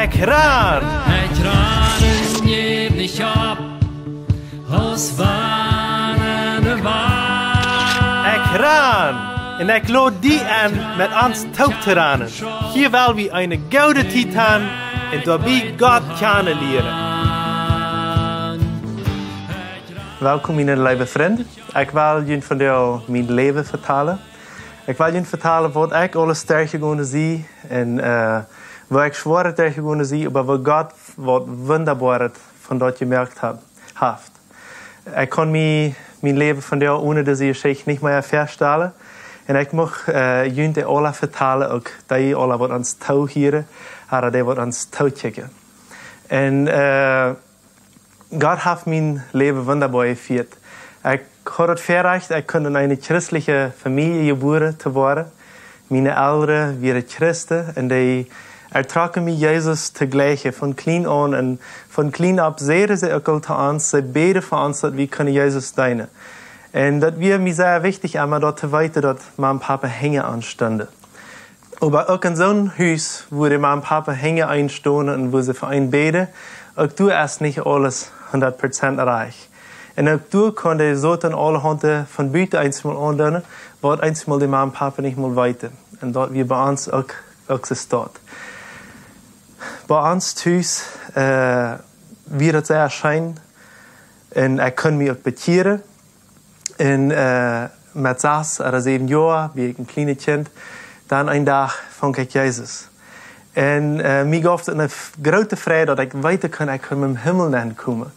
Ik raar. Ik raar je niet op, als wanneer waar. Ik raar. En ik lood die aan met ons touwteranen. Hier wil we een gouden titan en daarbij God kennen leren. Welkom mijn lieve vrienden. Ik wil jullie vandaag mijn leven vertellen. Ik wil jullie vertellen wat ik alles tegengekomen zie en waar ik zwaar tegengekomen zie, maar wat God wat wonderbaar van dat gemerkt heeft. Ik kan mijn leven vandaag ohne deze geschichte niet meer verstellen. En ik mag jullie alle vertellen, ook die alle wat ons touw hier, maar die wat ons touw checken. En God heeft mijn leven wonderbaar gevierd. Ik had het verrecht, ik kon in een christelijke familie geboren te worden. Mijn ouderen waren christen en die ertrokken met Jezus tegelijk van klein aan. En van klein op zeiden ze ook al te ons, ze beden voor ons dat we kunnen Jezus dienen. En dat was mij zeer wichtig, maar dat te weten dat mijn papa hingen aanstonden. Maar ook in zo'n huis, waar mijn papa hingen aanstonden en waar ze voor een beden, ook toen is niet alles 100% erreicht. En ook toen kon hij zo dan alle handen van buiten eenmaal aandoen, wat eenmaal die mijn papa niet meer weten. En dat we bij ons ook zo staat. Bij ons thuis weer het zeer schijn. En ik kon me ook bekeren. En met 6 of 7 jaar, wie ik een kleine kind, dan een dag vond ik Jezus. En mij gaf het een grote vrede dat ik weten kon, ik kon mijn hemel aankomen.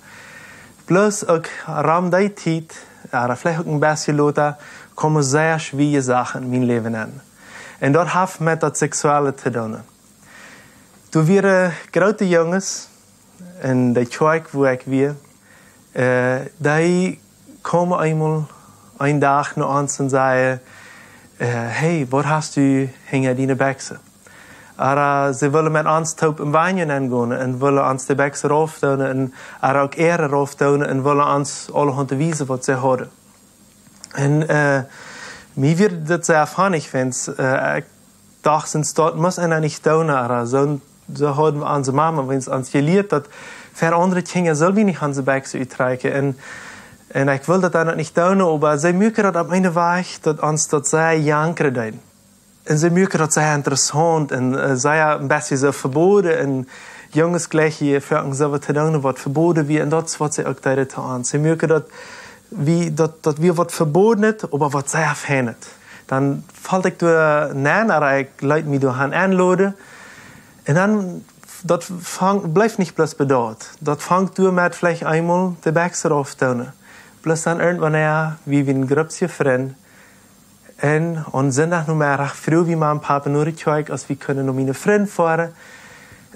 Plus ook rond die tijd, vielleicht ook een beetje later, komen zeer schwierige zaken in mijn leven aan. En dat heeft met dat seksuele te doen. Toen waren grote jongens, in de kerk waar ik was, die komen eenmaal een dag naar ons en zeiden, hey, wat hast u hinter die beksen? Ze willen met ons op een wijnje aangaan en willen ons de beksen raufdoen en ook ere raufdoen en willen ons alle handen wijzen wat ze hadden. En mij werd dat zeer funnig, want ik dacht, dat moest en niet doen. Zo hadden we onze mama, want ons geleerd dat voor andere kinderen zullen we niet onze beksen uitreiken. En ik wil dat dan niet doen, maar ze merken dat op mijn weg dat ons dat zeer janker doen. En ze merken dat zeer interessant en zeer een beetje zo verboden. En jongens gelijk hier vragen zo wat te doen wat verboden wie. En dat is wat ze ook deden te ons. Ze merken dat we wat verboden het, maar wat zeer fijn het. Dan valt ik door naar, ik laat me door gaan aanladen. En dan, dat blijft niet plus bedoeld. Dat vangt door met vielleicht eenmaal de bekser aftonen. Plus dan irgendwann wie een groepje vrienden. En on zondag nog maar vroeg wie mijn papa naar de kerk als we kunnen naar mijn vriend varen.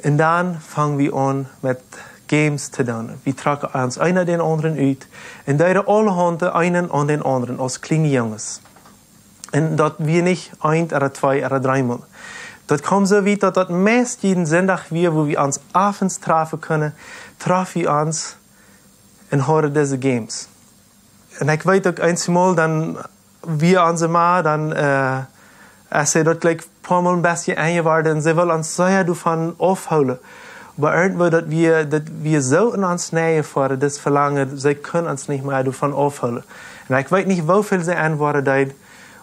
En dan vangen we aan met games te doen. We trekken ons een naar den anderen uit. En deden alle handen een aan den anderen als kleine jongens. En dat we niet 1 of 2 of 3 maal. Dat komt zo weit dat meest jeden zondag weer, wo we ons avonds treffen kunnen, treffen we ons en horen deze games. En ik weet ook eenmaal dan wie onze ma dan als ze dat gelijk paar maal een beetje aangeworden en ze wil ons zeer ervan afhouden. Maar irgendwo dat we zo in ons nähe voor das verlangen, ze kunnen ons niet meer ervan afhouden. En ik weet niet hoeveel ze antwoorden deden,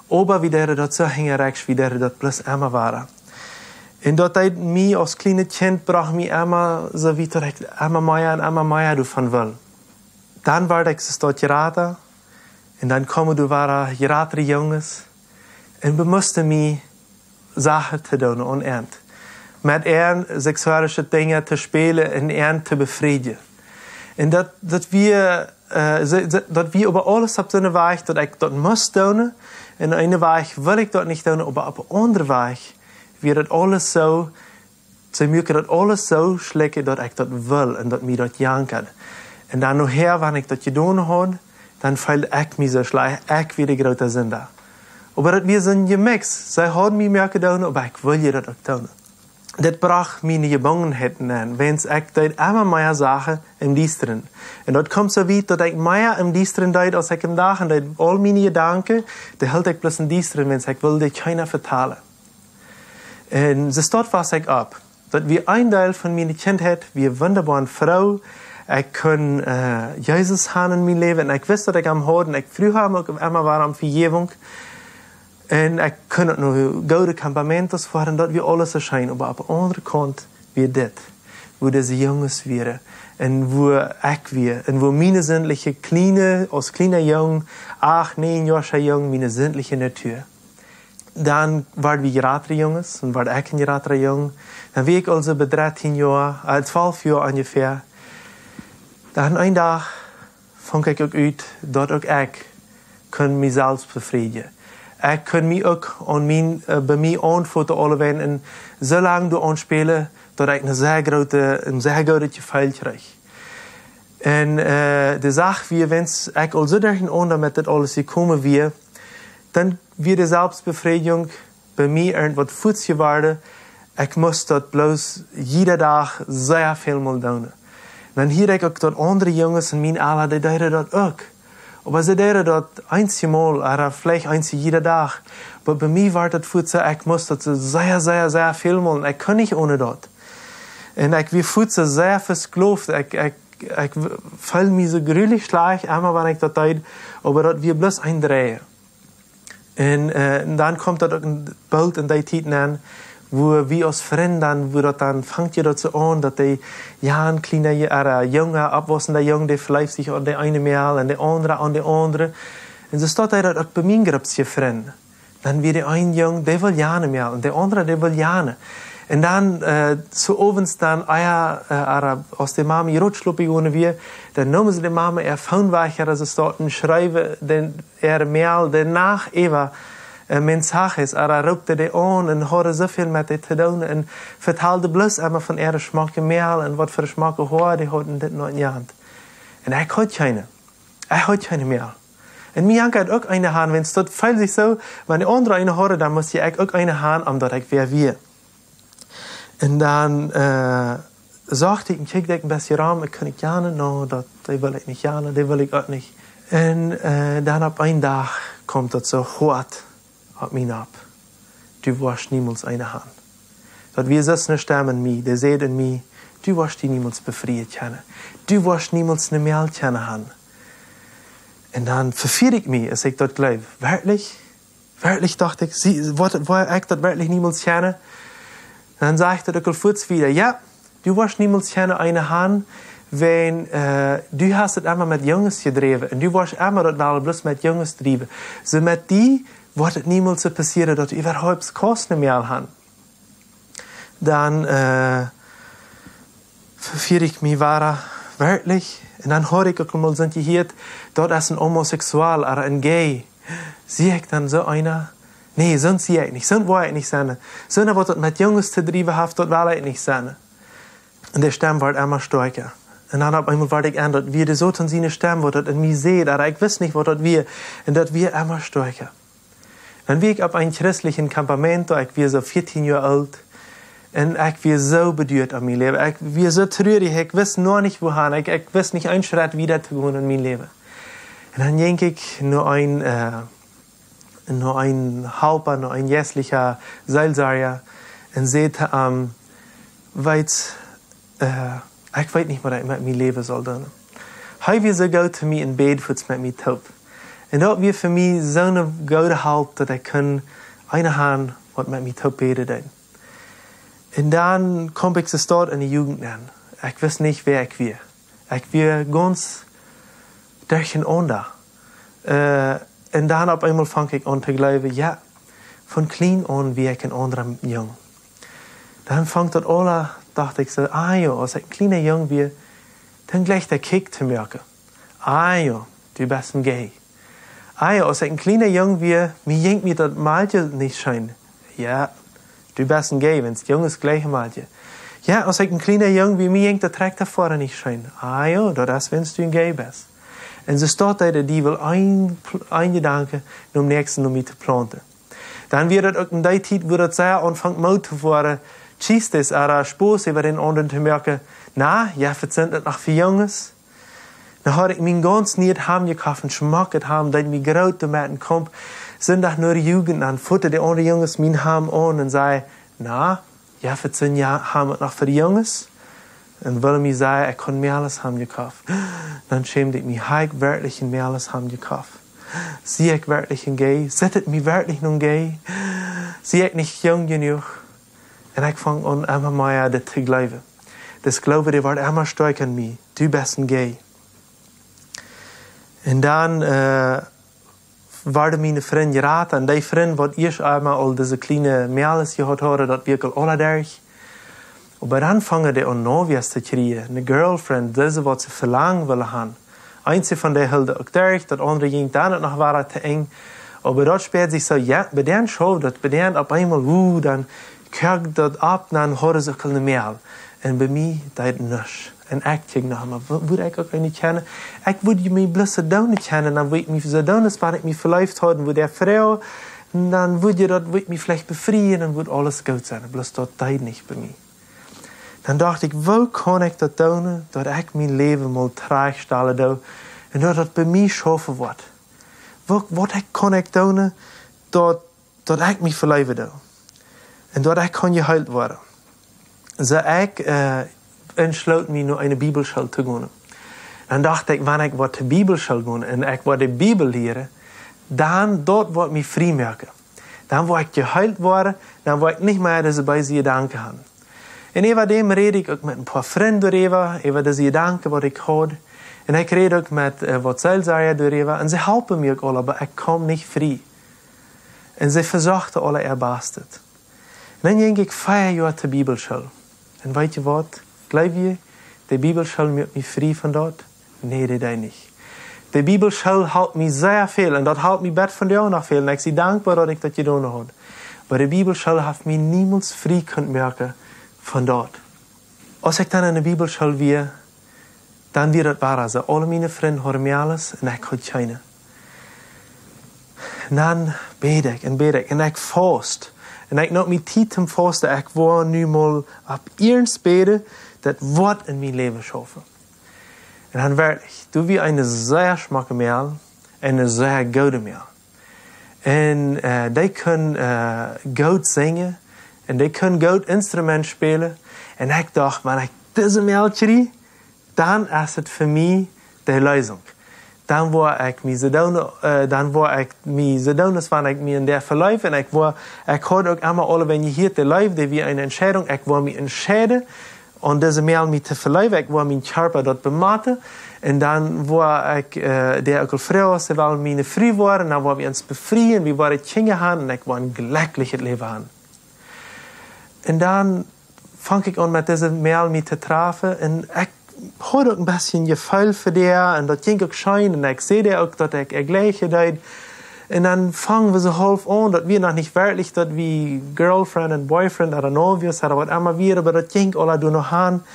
aber wie deren dat zo gingen rechts, wie deren dat plus Emma waren. En dat deed mij als kleine kind bracht mij Emma zo wie dat ik Emma Maya ervan wil. Dan werd ik ze tot geraten. En dan komen er waren geratere jongens. En we moesten mij zaken te doen aan eind. Met seksuele dingen te spelen en eind te bevrijden. En dat we over alles op zo'n weg dat ik dat moest doen. En op een weg wil ik dat niet doen, maar op een andere weg weer dat alles zo. Ze merken dat alles zo slikken dat ik dat wil en dat mij dat janken. En dan nog her, wanneer ik dat gedaan had, dan voelde ik me zo slecht, ik weer de grote zonde. Maar dat was een gemix. Zij hadden me meer gedaan, maar ik wil je dat ook doen. Dit bracht mijn gebangenheden aan, want ik deed immer meer zaken im Diesteren. En dat komt zo weit dat ik meer im Diesteren deed als ik im dagen deed. Al mijn gedanken, die hield ik plus in Diesteren, want ik wilde keiner vertalen. En ze stond was ik op. Dat wie een deel van mijn kindheid, wie een wunderbare vrouw. Ik kon Jezus gaan in mijn leven. En ik wist dat ik hem hoorde. En ik vroeg hem ook immer waar om vergeving. En ik kon het nog goede campamenten waren. Dat we alles erschijnen. Maar op de andere kant weer dit. Wo deze jongens weer. En wo ik weer. En wo mijn zindelijke als kleine jong, 8, 9 jaar jong, mijn zindelijke natuur. Dan waren we later jongens. En werd ik een later jong. Dan was ik also bij 13 jaar, 12 jaar ongeveer. Dan een dag vond ik ook uit dat ook ik kon mezelf bevredigen. Ik kon mij ook bij mij antwoorden alleweer en zo lang door aanspelen dat ik een zeer grote gevoel kreeg. En de zaak wie wens ik al zo erg onder met dit alles gekomen weer, dan weer de zelfbevrediging bij mij wat voets geworden. Ik moest dat bloos iedere dag zeer veel mal doen. Dan hier ik ook dat andere jongens in mijn alter, die deden dat ook. Maar ze deden dat eenmaal, of vielleicht iedere dag. Maar bij mij was het voedsel, ik moest dat zeer veel mal. Ik kon niet ohne dat. En ik weer voedsel zeer verskloofd. Ik voel me zo gruwelijk slecht, immer wanneer ik dat deed. Maar dat weer bloos eindraaien. En dan komt dat ook een beeld in die tijd aan. Wo wie als vrienden, wo dat dan fangt je dat zo aan, dat die een kleine jongen afwassende jong, die verlijft zich aan de ene maal en de andere aan de andere. En zo staat hij dat ook bij mijn groepje vrienden. Dan weer de een jong, die wil jane maal, en de andere, die wil jane. En dan, zo ovens dan, als de mama rotschloppig gewonnen weer, dan noemen ze de mama Foonwager, als ze starten schrijven, maal, nach Eva, mensajes, roepte die aan en hadden zoveel met dit te doen en vertelde bloos immer van smaken meel en wat voor smaken hoor, die hadden dit nog in je hand. En ik had geen. Ik had geen meel. En mij had ook een haan, wenn dat viel zich zo, wanneer de andere een hadden, dan moest ik ook een haan, omdat ik weer. En dan zag ik, kijk ik een beetje raam, ik kan niet jane, nou, dat wil ik niet jane, dat wil ik ook niet. En dan op een dag komt dat zo goed op mij op. Du warst niemals eine Haan. Dat wir so eine Stimme in mij, die zegt in mij, du warst die niemals befreit kennen. Du warst niemals eine Mail kennen haben. En dan vervier ik mij als ik dat geloof. Werkelijk? Werkelijk dacht ik, waar ik dat werkelijk niemals kennen? Dan sagte der Kulfutz wieder, ja, du warst niemals eine Haan, wenn du hast het immer met jongens gedreven. En du warst immer dat wel bloß met jongens gedreven. So met die wordt het niemals so passieren, dat du überhaupt kosten mehr haben. Dan vervier ik mij werkelijk. En dan hoor ik ook mal sind hier, dat is een homoseksueel, oder een gay. Zie ik dan zo einer? Nee, zo'n zie ik niet. Zo'n wil ik niet zijn. Zo'n wat het met jongens te drijven heeft, dat wil ik niet zijn. En de stem wordt immer sterker. En dan op eenmaal word ik aan dat weer de zo ten zijn stem wordt, dat in mij zegt, maar ik wist niet wat dat weer. En dat weer immer sterker. Dan wie ik op een christlichen Campament, ik was zo 14 jaar oud. En ik was zo beduurd aan mijn leven. Ik was zo treurig. Ik wist nog niet wohin. Ik wist niet een schritt wieder te gaan in mijn leven. En dan denk ik naar een helper, naar een geestlicher Seelsorger. En zei hem, ik weet niet wat ik met mijn leven zal doen. Hij was zo goed voor mij in bed voets met mij top. En dat was voor mij zo'n goede hulp dat ik kon een hand wat met mij top beden doen. En dan kom ik zo start in de jugend aan. Ik wist niet wie ik was. Ik was ganz durcheinander. En dan op eenmaal vang ik aan te geloven, ja, van klein aan wie ik een andere jong. Dan vangt dat alle, dacht ik zo, ja, als ik een kleine jong was, dan gleich der Kick te merken. Ja, du bist een gay. Ja, als ik een kleine jong was, mir jenkt mir dat maaltje niet schijn. Ja, du bist ein gay, wenn's junges gleiche Maltje. Ja, als ik een kleine jong wie mir jenkt, dat trekt da vorne nicht schijn. Ah ja, dat is wenn's du ein gay bist. En zo staat daar die wil een gedanke om nächsten om mij te planten. Dan wird het ook in die tijd, wo dat sehr anfangt mout te worden, tschist is, oder Spaß über den anderen te merken, na, ja, verzint het nog voor jongens. Dan had ik mijn ganz niet ham gekauft, schmack het ham, dat mij groot te maken komt, sind doch nur Jugend an, futter die andere Jungs mein ham an und sei, na, ja, voor 10 jaar hebben we het nog voor de jongens. En willen mij zeggen, ik kon meer alles hebben gekauft. Dan schämde ik me, heb ik werkelijk meer alles hebben gekauft? Zie ik werkelijk een gay? Zit het me werkelijk nog gay? Zie ik niet jong genoeg? En ik vang aan immer meer dit te geloven. Das Glaube, die wordt immer sterker in mij. Du bist een gay. En dan waren mijn vriend geraten. En die vriend wat eerst einmal al deze kleine meales gehad hadden, dat wirklich alle derg. Aber dann fangen die an Novias zu kriegen. Eine Girlfriend, diese, was sie verlangen willen haben. Einzige von der hielde auch durch, das andere ging dann noch weiter zu eng. Aber dort spät sich so, ja, bei denen schon, das bei denen auf einmal, dann kirkt das ab, dann hören sie keine mehr. Und bei mir, das ist nichts. Und ich kijk nog maar, würde ich auch nicht kennen? Ich würde mich bloß so nicht kennen, dann würde ich mich so down, wenn ich mich verläuft habe, wo der Frau, dann würde ich mich vielleicht befreien, dann würde alles gut sein. Bloß das ist nicht bei mir. Dan dacht ik, wo kan ik dat doen, dat ik mijn leven mal terugstellen doe, en dat het bij mij schaffen wordt. Wat kan ik doen, dat ik mij verleven doe. En dat ik kan geheeld worden. Zo ik entsloot me naar een bibelschool te gaan. Dan dacht ik, wanneer ik wat de bibelschool gaan en ik wat de Bibel leren, dan dat wordt mij vrij maken. Dan word ik geheeld worden, dan word ik niet meer deze bij ze gedanken hebben. En over dem rede ik ook met een paar vrienden over deze gedanken wat ik had. En ik rede ook met wat Seelsorger darüber. En ze helpen me ook alle, maar ik kom niet vrij. En ze verzochten alle erbastet. En dan ging ik 4 jaar de Bibelschool. En weet je wat? Geloof je, de Bibelschool maakt me vrij van dat? Nee, dat is niet. De Bibelschool helpt me zeer veel. En dat helpt me best van jou nog veel. En ik zie dankbaar dat ik dat gedaan had. Maar de Bibelschool heeft me niemals vrij kunnen merken van dat. Als ik dan in de Bibelschool weer, dan weer het waar. Ze alle mijn vrienden hadden mij alles en ik had keine. En dan bid ik en ik vast. En ik nam mijn tijd om vasten. Ik wil nu mal op eerst bidden dat wat in mijn leven schaffen. En dan werd ik, du wie een zeer smakke meel en een zeer goede meel. En die kunnen goed zingen. En die kunnen goed instrument spelen. En ik dacht, wanneer ik deze meel krijg, dan is het voor mij de lösing. Dan word ik me zodanig, wanneer ik me in der verleef. En ik hoorde ook allemaal alle, wenn je hier te leef, die weer een entscheidung. Ik wil me entscheiden om deze meel me te verleven. Ik wil mijn körper dat bematen. En dan word ik, der ook al vrouw, ze wil mijn vrij worden. Dan worden we ons bevrijen. We worden kinderen gaan. En ik wil een gelukkig leven gaan. En dan vang ik aan met deze meel me te treffen. En ik had ook een beetje een gevoel voor der. En dat ging ook schijn. En ik zie ook dat ik gleiche deed. En dan vangen we zo half aan. Dat we nog niet werkelijk, dat we girlfriend en boyfriend oder novios hadden wat allemaal weer. Maar dat ging alle door nog aan.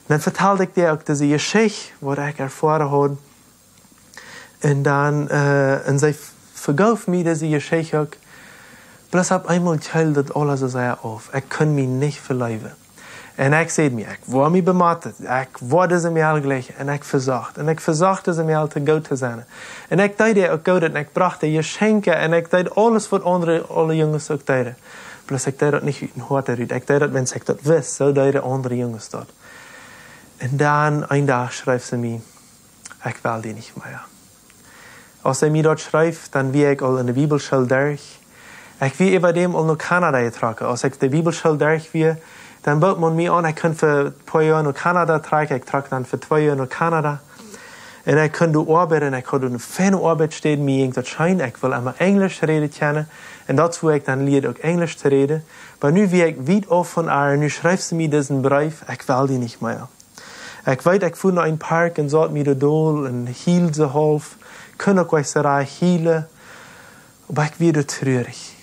Dan vertelde ik dir ook deze geschichte, wat ik ervaren had. En dan, en zij vergaf me deze geschichte ook. Bloß op eenmaal teilt dat alles zo zeer af. Ik kan me niet verleven. En ik zei me, ik word me bematet. Ik word deze meel gelijk. En ik verzocht. En ik verzocht deze meel te goed te zijn. En ik deed ook goed. En ik bracht je schenken. En ik deed alles wat alle jongens ook deden. Bloß ik deed dat niet uit een hart eruit. Ik deed dat, wenn ik dat wist. Zo deden andere jongens dat. En dan, een dag schrijft ze me, ik wil die niet meer. Als ze me dat schrijft, dan wie ik al in de Bibelschool durch. Ik wie über dem al naar Canada getrokken. Als ik de Bibelschool durch wie, dan bood man me aan, ik kan voor een paar jaar naar Canada trekken. Ik trok dan voor 2 jaar naar Canada. En ik kon doen arbeiden, en ik had een fijne arbeid steden. Mij ging dat schijn, ik wil allemaal Engels reden kennen. En dat wil ik dan leerde ook Engels te reden. Maar nu wie ik wiet af van haar, nu schrijft ze me deze brief, ik wil die niet meer. Ik weet, ik voel naar een park en zat me de doel en hield ze half. Kon ook wel zo hielen. Maar ik werd treurig.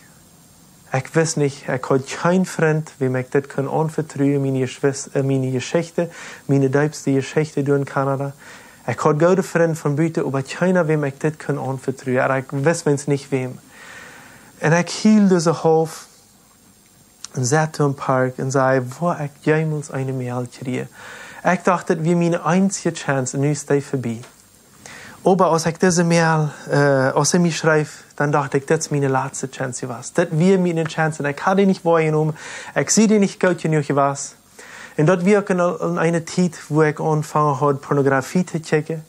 Ik wist niet, ik had geen vriend, wie ik dit kon aanvertrouwen, mijn geschichte, mijn diepste geschichte door in Canada. Ik had goede vrienden van buiten, maar keiner, wie ik dit kon aanvertrouwen. Ik wist mens niet wem. En ik hield ze half en zat in een park en zei, waar ik jemals een mail kreeg. Ik dacht, dat wir mijn einzige chance, nu is die voorbij. Aber als ik deze mail, als hij mij schrijft, dann dachte ich, das ist meine letzte Chance was. Das wäre meine Chance. Und ich hatte nicht wahrgenommen. Ich sehe die nicht gut genug was. Und dort wir in einer Zeit, wo ich angefangen habe, Pornografie zu checken.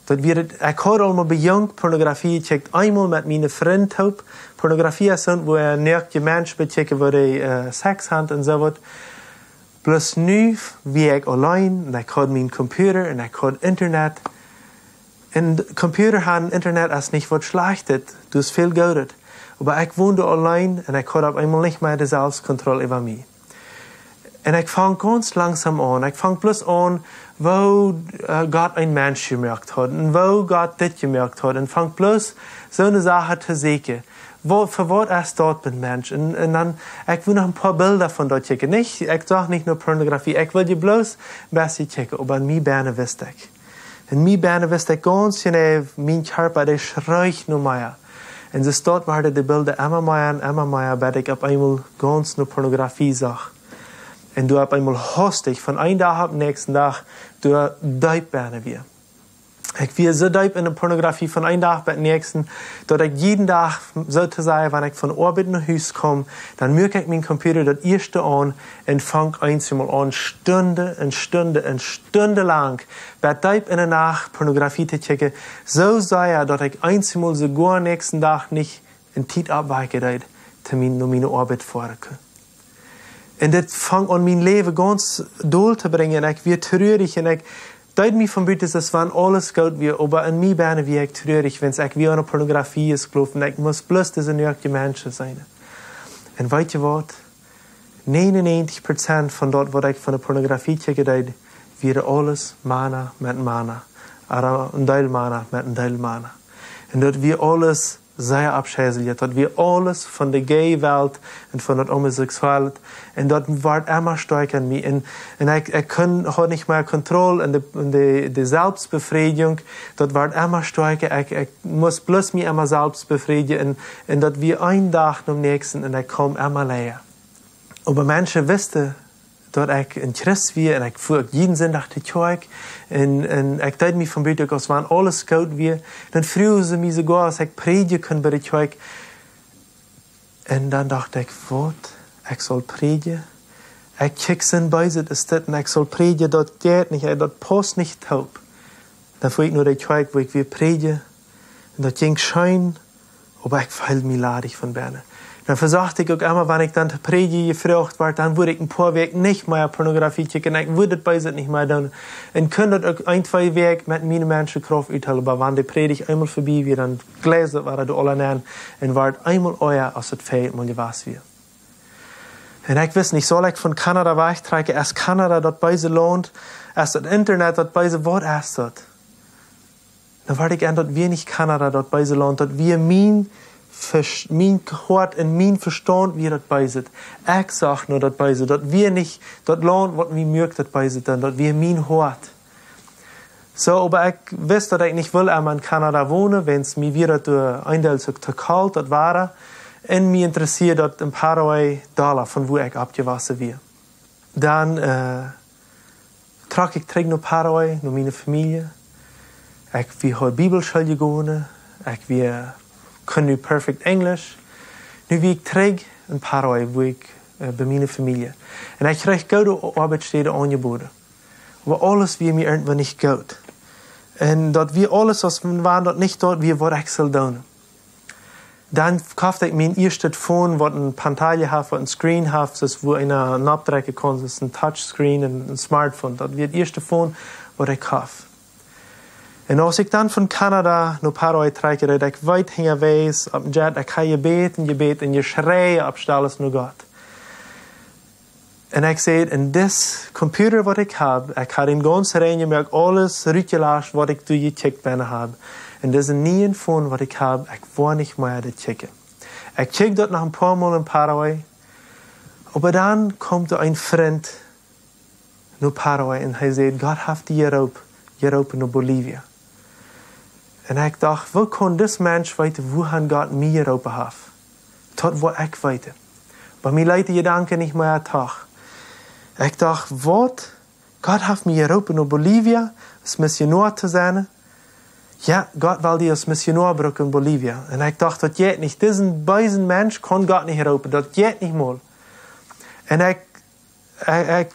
Dort wir, ich habe einmal bei Jung Pornografie gecheckt. Einmal mit meinen Freunden. Pornografie ist so, wo nackte Menschen bechecken, wo die Sex haben und so was. Plus nu, wie ich allein, und ich habe meinen Computer und ich habe Internet. Und Computer haben Internet ist nicht was Schlechtes. Du hast viel Gutes. Aber ich wohne allein und ich habe auf einmal nicht mehr die Selbstkontrolle über mich. Und ich fange ganz langsam an. Ich fange bloß an, wo Gott ein Mensch gemerkt hat und wo Gott das gemerkt hat. Und fange bloß so eine Sache zu sehen. Für was ist dort ein Mensch? Und dann, ich will noch ein paar Bilder von dort checken. Ich sage nicht nur Pornografie. Ich will dir bloß besser checken. Aber an mir Beine wüsste ich. In mir Beine wüsste ich ganz genau, mein Körper, der schreit noch mehr. Und so dort waren die Bilder immer mehr, weil ich auf einmal ganz nur Pornografie sah. Und du auf einmal hastig von einem Tag auf den nächsten Tag, du deib werden wir. Ich will so deib in der Pornografie von einem Tag bis zum nächsten, dass ich jeden Tag, sozusagen, wenn ich von Arbeit nach Hause komme, dann merke ich meinen Computer das erste an und fange einmal an, Stunde lang, bei deib in der Nacht Pornografie zu checken, so sehr, dass ich einmal sogar am nächsten Tag nicht in Zeit abweiche, dass meine Arbeit fahren kann. Und das fängt an, mein Leben ganz doll zu bringen. Ich werde traurig und ich deut mich von bitte, dass wenn alles gut wird, aber in mir bin ich traurig, wenn ich wie eine Pornografie ist, gelaufen. Ich muss bloß diese nötige Menschen sein. Und weißt du was? 99% von dort, was ich von der Pornografie checke, wird alles Mana mit Mana. Oder ein Teil Mana mit ein Teil Mana. Und dort wird alles sehr abschätzlich. Dort wird alles von der Gay-Welt und von der Homosexualität. Und dort wird immer stärker an mir. Und ich kann nicht mehr Kontrolle und die Selbstbefriedigung. Dort wird immer stärker. Ich muss bloß mich immer selbst befriedigen. Und dort wird ein Tag am nächsten und ich komme immer leer. Aber Menschen wissen, dass ich ein Christ bin und ich fuhr jeden Sonntag die Kirche und ich deut mich von Bitte, als wenn alles gut wird. Dann früher sie mich sogar, als ich predigen kann bei der Kirche. Und dann dachte ich, was? Ich soll predigen? Ich check in Beiset ist das und ich soll predigen, dort geht nicht, dort passt nicht taub. Dann fuhr ich nur die Kirche, wo ich predigen und dort ging Schein, aber ich fehl mich ladig von Berne. Dann versagte ich auch immer, wenn ich dann die Predigt gefragt war, dann würde ich ein paar Wege nicht mehr Pornografie checken. Ich würde das bei sich nicht mehr tun. Und könnte auch ein, zwei Wege mit meinen Menschen Kraft uithalen. Aber wenn die Predigt einmal vorbei wird, dann gläser war du alle nennen und war einmal euer, als es fehlt, man was wir. Und ich weiß nicht, soll ich von Kanada wegtreiben, erst Kanada dort bei sich lohnt, erst das Internet dort bei sich, was erst dort. Dann war ich an dort wenig Kanada dort bei sich lohnt, dort wie mein Hort und mein Verstand wie das beiset. Ich sag nur das beiset. Dort wir nicht, dort lohnt, was mir mögt das beiset, dann dort wir mein Hort. So, aber ich weiß, dass ich nicht will, in Kanada wohnen, wenn es mir wieder zu kalt dort war. Und mich interessiert dort ein paar $, von wo ich abgewassen wird. Dann trage ich zurück nach Paraguay, nach meiner Familie. Ich will heute Bibelschule gegangen. Ich will kann nu perfect Englisch. Nu wie ich terug in Paraguay, wo ich bei meiner Familie. Und ich kreeg gute Arbeitsstellen angeboten. Aber alles wie mir irgendwann nicht gut. Und dort wie alles, was wir waren dort nicht dort, wie was ich soll tun. Dann kaufte ich mein erstes Phone, was ein Pantaille hat, was ein Screen hat, das wo einer abdrücken kann, das ist ein Touchscreen, ein Smartphone. Das wird das erste Phone, was ich kaufte. Und als ich dann von Kanada nach Paraguay trage, dass ich weit hängen weiß, auf dem Jet, ich kann je beten, und je schreien, abstellen nur Gott. Und ich sehe, in das Computer, was ich habe den ganzen Rein gemerkt, alles rückgelassen, was ich durchgecheckt habe. Und das ist nie ein Phone, was ich habe, ich war nicht mehr das checken. Ich check dort nach ein paar Mal in Paraguay. Aber dann kommt ein Freund nach Paraguay und er sagt, Gott hat die Europa nach Bolivien. Und ich dachte, wo kann das Mensch weiter, wo hat Gott mir Europa hat? Tot wo ich weiter. Bei mir leite die Gedanken nicht mehr an Tag. Ich dachte, was? Gott hat mir Europa nach Bolivien, das Missionar zu sein. ja, Gott will die als Missionar brauchen in Bolivien. Und ich dachte, das geht nicht. Diesen bösen Mensch kann Gott nicht helfen. Das geht nicht mal. Und ich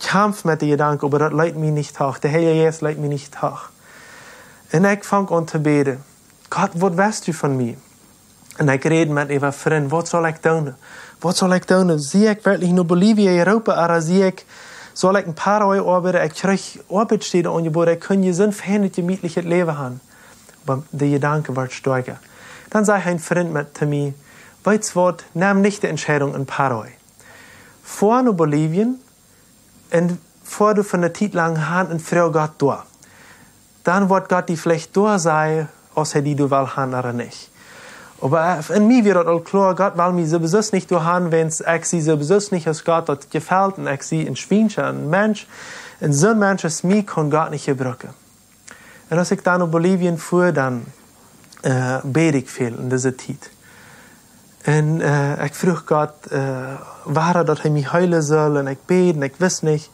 kämpfe mit dem Gedanken, aber das leitet mich nicht hoch. Der Heilige Geist leitet mich nicht hoch. Und ich fange an zu beten. Gott, was weißt du von mir? Und ich rede mit einem Freund, was soll ich tun? Was soll ich tun? Sehe ich wirklich nur Bolivien, Europa, oder sehe ich, soll ich ein paar Euro arbeiten? Ich kriege Arbeitsstellen angeboten, ich kann gesund, verhindert, gemütliches Leben haben. Aber der Gedanke wird stärker. Dann sagt ein Freund zu mir, weißt du was, nimm nicht die Entscheidung in Paraguay. Fahr nach Bolivien und fahr du von der Zeit lang Hand und frag Gott durch. Dann wird Gott die vielleicht durch sein, außer die du willst haben oder nicht. Aber in mir wird auch klar, Gott will mich sowieso nicht durch haben, wenn ich sie sowieso nicht als Gott das gefällt und ich sie ein Schweinchen, ein Mensch. Und so ein Mensch als mich kann Gott nicht gebrauchen. Und als ich dann nach Bolivien fuhr, dann bete ich viel in dieser Zeit. Und ich frug Gott, war dass er mich heilen soll, und ich bete, und ich weiß nicht.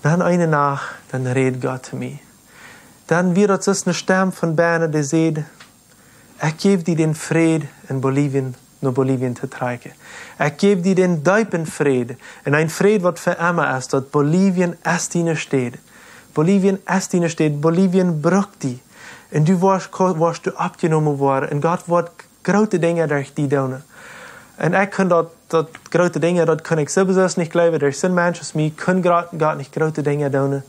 Dann eine Nacht, dann redet Gott zu mir. Dann wird es eine Stimme von Berne, die sagt, ich gebe dir den Frieden in Bolivien, nach Bolivien zu tragen. Ich gebe dir den tiefen Frieden. Und ein Frieden, was für immer ist, dass Bolivien erst ihnen steht. Bolivien erst ihnen steht. Bolivien braucht die. Und du warst du abgenommen worden. Und Gott wird große Dinge durch die tun. Und ich kann das große Dinge, das kann ich sowieso nicht glauben. Durch sind Menschen, die können gar nicht große Dinge tun.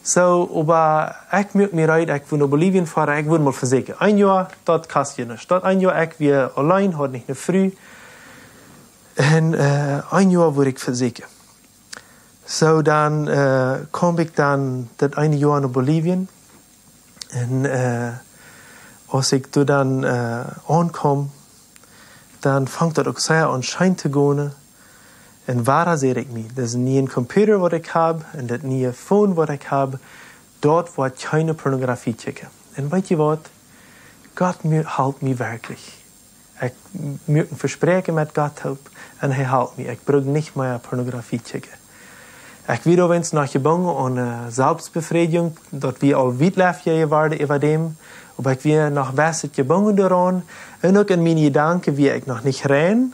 So, aber ich möchte mir rein, ich will nach Bolivien fahren, ich will mal versichern. Ein Jahr, das kostet ja nicht. Das ein Jahr, ich will allein, heute nicht eine Früh. Und ein Jahr würde ich versichern. So, dann komme ich dann das eine Jahr nach Bolivien. Und als ich dann ankomme, dann fängt das auch sehr an Schein zu gehen. Und waar sehe ich mich? Das ist nie ein Computer, was ich habe, und das nie ein Phone, was ich habe. Dort wird keine Pornografie checken. Und weißt du was? Gott hält mich wirklich. Ich möchte ein Versprechen mit Gott haben, und er hält mich. Ich brauche nicht mehr Pornografie checken. Ich will auch, wenn es noch gebangen und Selbstbefriedigung, dass wir all witlaufen werden über dem, aber ich will noch besser gebangen daran, und auch in meine Gedanken, wie ich noch nicht rein,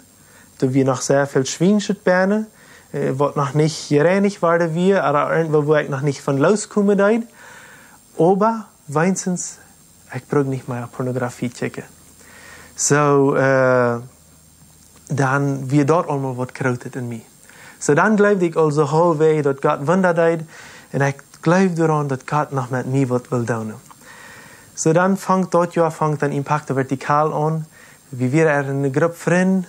da wir noch sehr viel Schweinchen werden, was noch nicht gereinigt werden wir, oder irgendwo, wo ich noch nicht von loskommen darf. Aber wenigstens, ich brauche nicht mehr Pornografie checken. So, dann wird dort einmal was gerautet in mir. So, dann glaube ich also halbwegs, dass Gott Wunder tut, und ich glaube daran, dass Gott noch mit mir was will tun. So, dann fängt dann Impact vertikal an. Wir in eine Gruppe Freunde.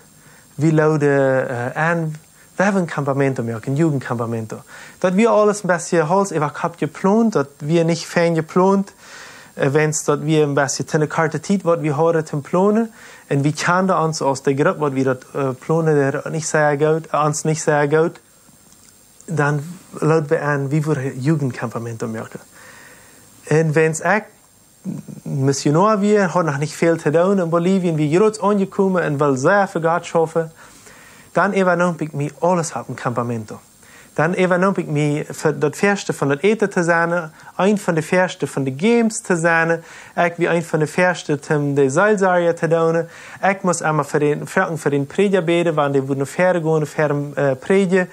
Wir laden an, wir haben ein Campamento gemacht, ein Jugendcampamento. Dass wir alles ein bisschen Holz über Kopf geplant, dass wir nicht fein geplant, wenn es dass wir ein bisschen eine Karte Zeit, was wir haben zum Planen. Und wir kennen uns aus der Gruppe, was wir das planen, der nicht sehr gut, uns nicht sehr gut. Dann laden wir an, wie wir ein Jugendcampamento machen. Und wenn es echt Missionar wir, hat noch nicht viel zu tun in Bolivien, wir sind angekommen und will sehr für Gott schaffen. Dann übernehme ich mir alles auf dem Campamento. Dann übernehme ich mir für das Feste von der Eten zu sein, ein von den Feste von den Games zu sein, ich wie ein von den Feste zum die Seilserie zu tun. Ich muss einmal für den Prediger beten, weil die würden fertig gehen, für Prediger.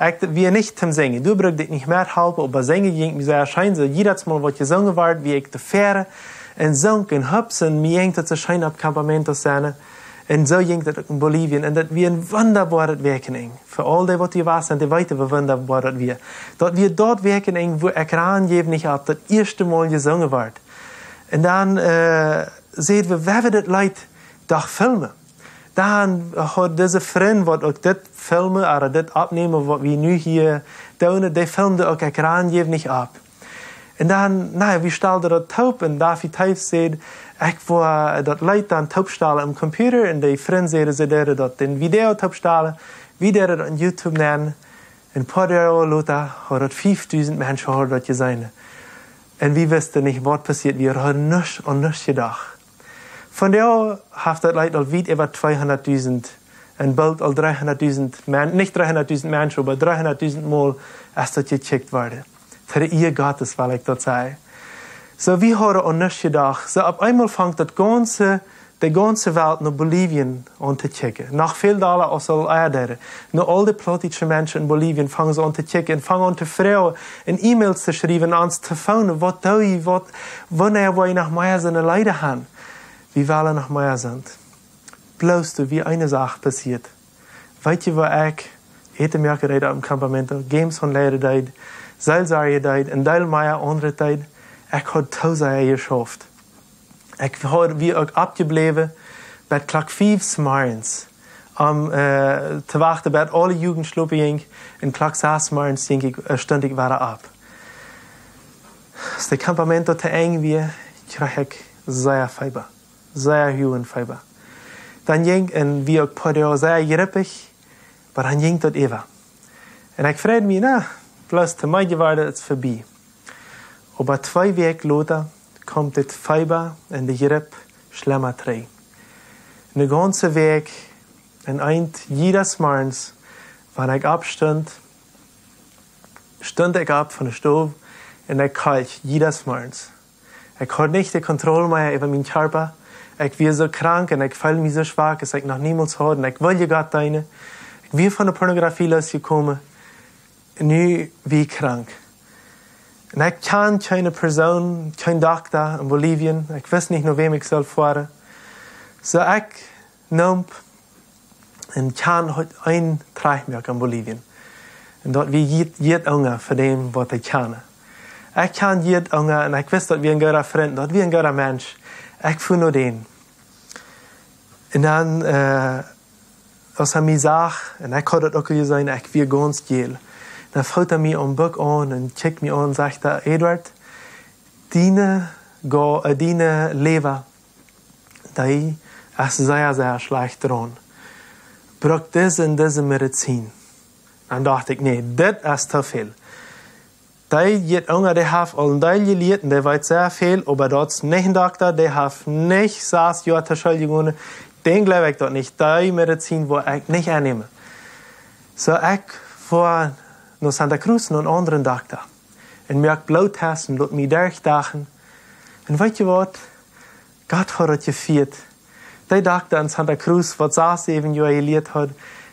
Ich will nicht zum Singen. Du brauchst dich nicht mehr helfen, aber Singen ging mir sehr schein. So jedes Mal, was gesungen wird, wie ich die Fähre und sang und hübsch und mir ging das so schein ab Campamento sein. Und so ging das in Bolivien. Und das wir ein wunderbares Werken. Für all die, was die was und die weiter, wie wunderbar das wir. Dass wir dort werken, wo Ekran geben nicht ab, das erste Mal gesungen wird. Und dann sehen wir, wer das Leute doch filmen. Dann hat diese Freund, die auch das filmen oder das abnehmen, was wir nu hier tun, die filmen auch Ekran geben nicht ab. Und dann, wie stellen das taub? Und David Teufel sagt, ich will das Leute dann taub stellen am Computer, und die Freund sagen, sie werden das den Video taub stellen, wie der das an YouTube nennen. Und ein paar Jahre später hat das 5000 Menschen das gesehen. Und wir wussten nicht, was passiert. Wir haben nichts und nichts gedacht. Von der hat das Leute all weit über 200.000 und bald all 300.000 Menschen, nicht 300.000 Menschen, aber 300.000 Mal, als das gecheckt wurde. Für ihr Gottes, weil ich das sage. So, wir haben an nichts gedacht. So, auf einmal fängt die ganze Welt nach Bolivien an zu checken. Nach viel Dollar aus all der. Nach all die politischen Menschen in Bolivien fangen sie an zu checken, fangen an zu fragen, in E-Mails zu schreiben, ans Telefon, was tue ich, wanneer wir nach Meier sind, Leute haben. Wie wir nach Meier sind. Bloß du, wie eine Sache passiert. Weet je wat ik eten merken deed op een campamento, games van leren deed, zeilzaaien deed, en deel meer andere tijd. Ik had thuis geschaft. Ik had wie ook opgebleven bij klok 5 s'morgens. Om te wachten bij alle jugend slopen ging. En klok 6 s'morgens stond ik weer op. Als de campamento te eng weer, kreeg ik zeer fiber. Zeer hoge fiber. Dan ging en wie ook paar zeer grippig. Maar dan ging dat even. En ik vreed me, plus te mij geworden, het is voorbij. Maar 2 weken later komt het fiber en de grip schlimmer terug. En de ganze week, en eind jedes morgens, wanneer ik opstond, stond ik op van de stoof en ik kalk jedes morgens. Ik had niet de controle meer over mijn körper. Ik was zo krank en ik voelde me zo zwak als ik nog niemals had. En ik wilde God dienen. Ik ben van de pornografie losgekomen. Nu ben ik krank. En ik kan geen persoon, geen dokter in Bolivien. Ik wist niet naar wem ik zou varen. So ik nam en kan een traagmerk in Bolivien. En dat we jet unger voor dem wat ik kan. Ik kan jet unger en ik wist dat we een goede vriend, dat we een goede mens. Ik voel nur den. En dan, als hij mij zag, en ik had het ook al gezegd, ik weer ganz geel. Dan valt hij mij een boek aan en kijkt mij aan en zegt hij, Eduard, die leven, die is zeer, zeer slecht dran. Brug deze en deze medicijn. Dan dacht ik, nee, dit is te veel. Die jet unger, die heeft al een deel geleerd en die weet zeer veel, maar dat is niet een dokter, die heeft niet 6 jaar te school gegaan. Den geloof ik dat niet. Die medicijn wil ik niet aannemen. So ik voor naar Santa Cruz naar een andere dokter. En merk bloedtesten, laat mij 30 dagen. En weet je wat? God had het gevierd. Die dokter in Santa Cruz, wat 6, 7 jaar geleerd had,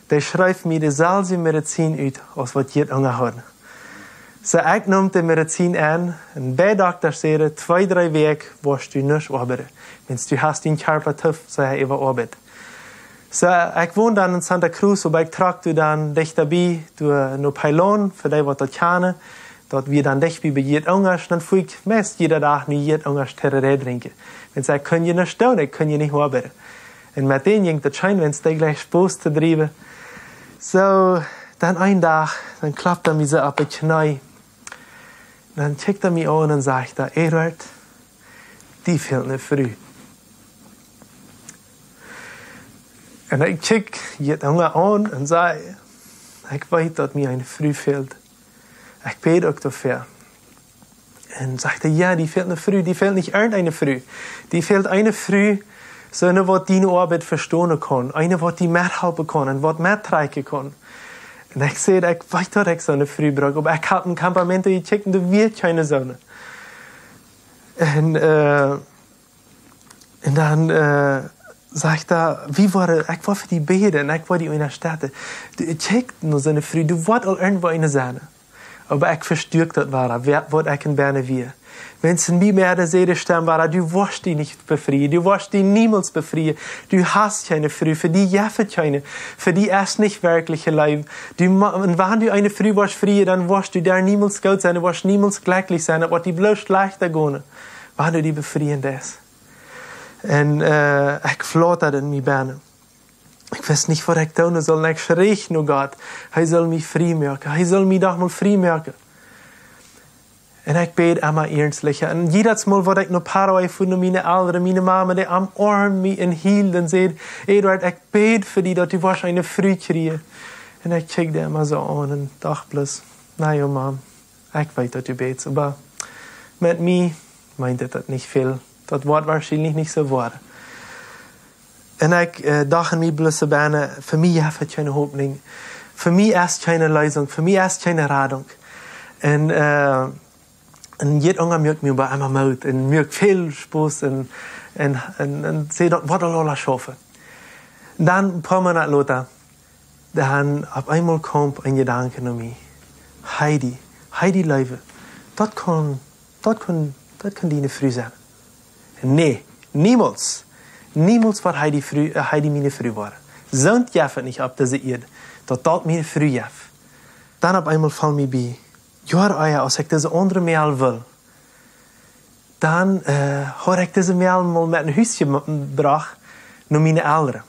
die schrijft mij dezelfde medicijn uit als wat je unger had. So ik nam de medicijn aan en bij dokter zeiden 2, 3 weken was je niet arbeiden. Wens du hast den Körper tough, zei hij even arbeid. So ik woon dan in Santa Cruz, maar ik trok du dan dichterbij door naar Pailon, voor die wat dat kennen. Dat we dan dichtbij bij het Ungers, dan voel ik meest jede dag niet het Ungers terroré drinken. Wens ik kan je niet doen, ik kan je niet arbeiden. En met den ging dat schijn, wens die gleich Spoos te drijven. So, dan een dag, dan klapte hij me zo op het knie. Dan kijkt hij me aan en zegt hij, Eduard, die fehlt niet früh. En ik kijk het jongen aan en zei, ik weet dat mij een früh fehlt. Ik bid ook dafür. En sagte, ja, die fehlt nicht früh, die fehlt nicht irgendeine früh. Die fehlt eine früh, so eine, wat die Arbeit verstehen kann, eine, wat die mithelfen kann und wat mittragen kann. En ik zei, ik weet dat ik zo'n früh brug, maar ik had een campamento gecheckt en er werd geen zon. En dan zegt hij, ik wou voor die beden en ik wou die in de stad. Ik checkte nog zo'n früh, du wordt al irgendwo in de zon. Aber ich verstürk das war, wat ich in Berne wir. Wenn es nie mehr der Seele sterben war, du wirst die nicht befreien, du wirst die niemals befreien, du hast keine Früh, für die jeffet keine, für die erst nicht wirkliche Leib. Und wenn du eine Früh wirst freien, dann wirst du der niemals gut sein, du wirst niemals glücklich sein, aber die bloß schlechter gehen, wenn du die befreien das. Und ich flotterte in mir Berne. Ich weiß nicht, was ich tun soll. Ich schreie nur Gott. Er soll mich frei machen. Er soll mich doch mal frei machen. Und ich bete immer ernstlicher. Und jedes Mal, wo ich noch Paraguay von meine Eltern, meine Mama, die am Arm mich hielt und sagt, Eduard, ich bete für dich, dass du eine Früh kriegst. Und ich check dir immer so an und dachte bloß, naja, Mom, ich weiß, dass du betest. Aber mit mir meinte das nicht viel. Das Wort wahrscheinlich nicht so wahr. En ik dacht in mijn blosse bijna, voor mij heeft het geen hoopning. Voor mij is het geen lösung, voor mij is het geen radung. En Und jeder Ungar mögt mir bei einmal Mut und mögt viel Spaß und sehe dort, was alle schaffen. Dann, ein paar Monate später, dann auf einmal kommt ein Gedanke an mich. Heidi Leuwe, das kann deine Frau sein. Nee, niemals. Niemals wird Heidi meine Frau war. Sind Jeff nicht auf diese Erde, dat meine Frau Jeff. Dann auf einmal fällt mir bei, ja, als ich diese andere Mail will, dann habe ich diese Mail mal mit ein Häuschen gebracht, nach meine Eltern.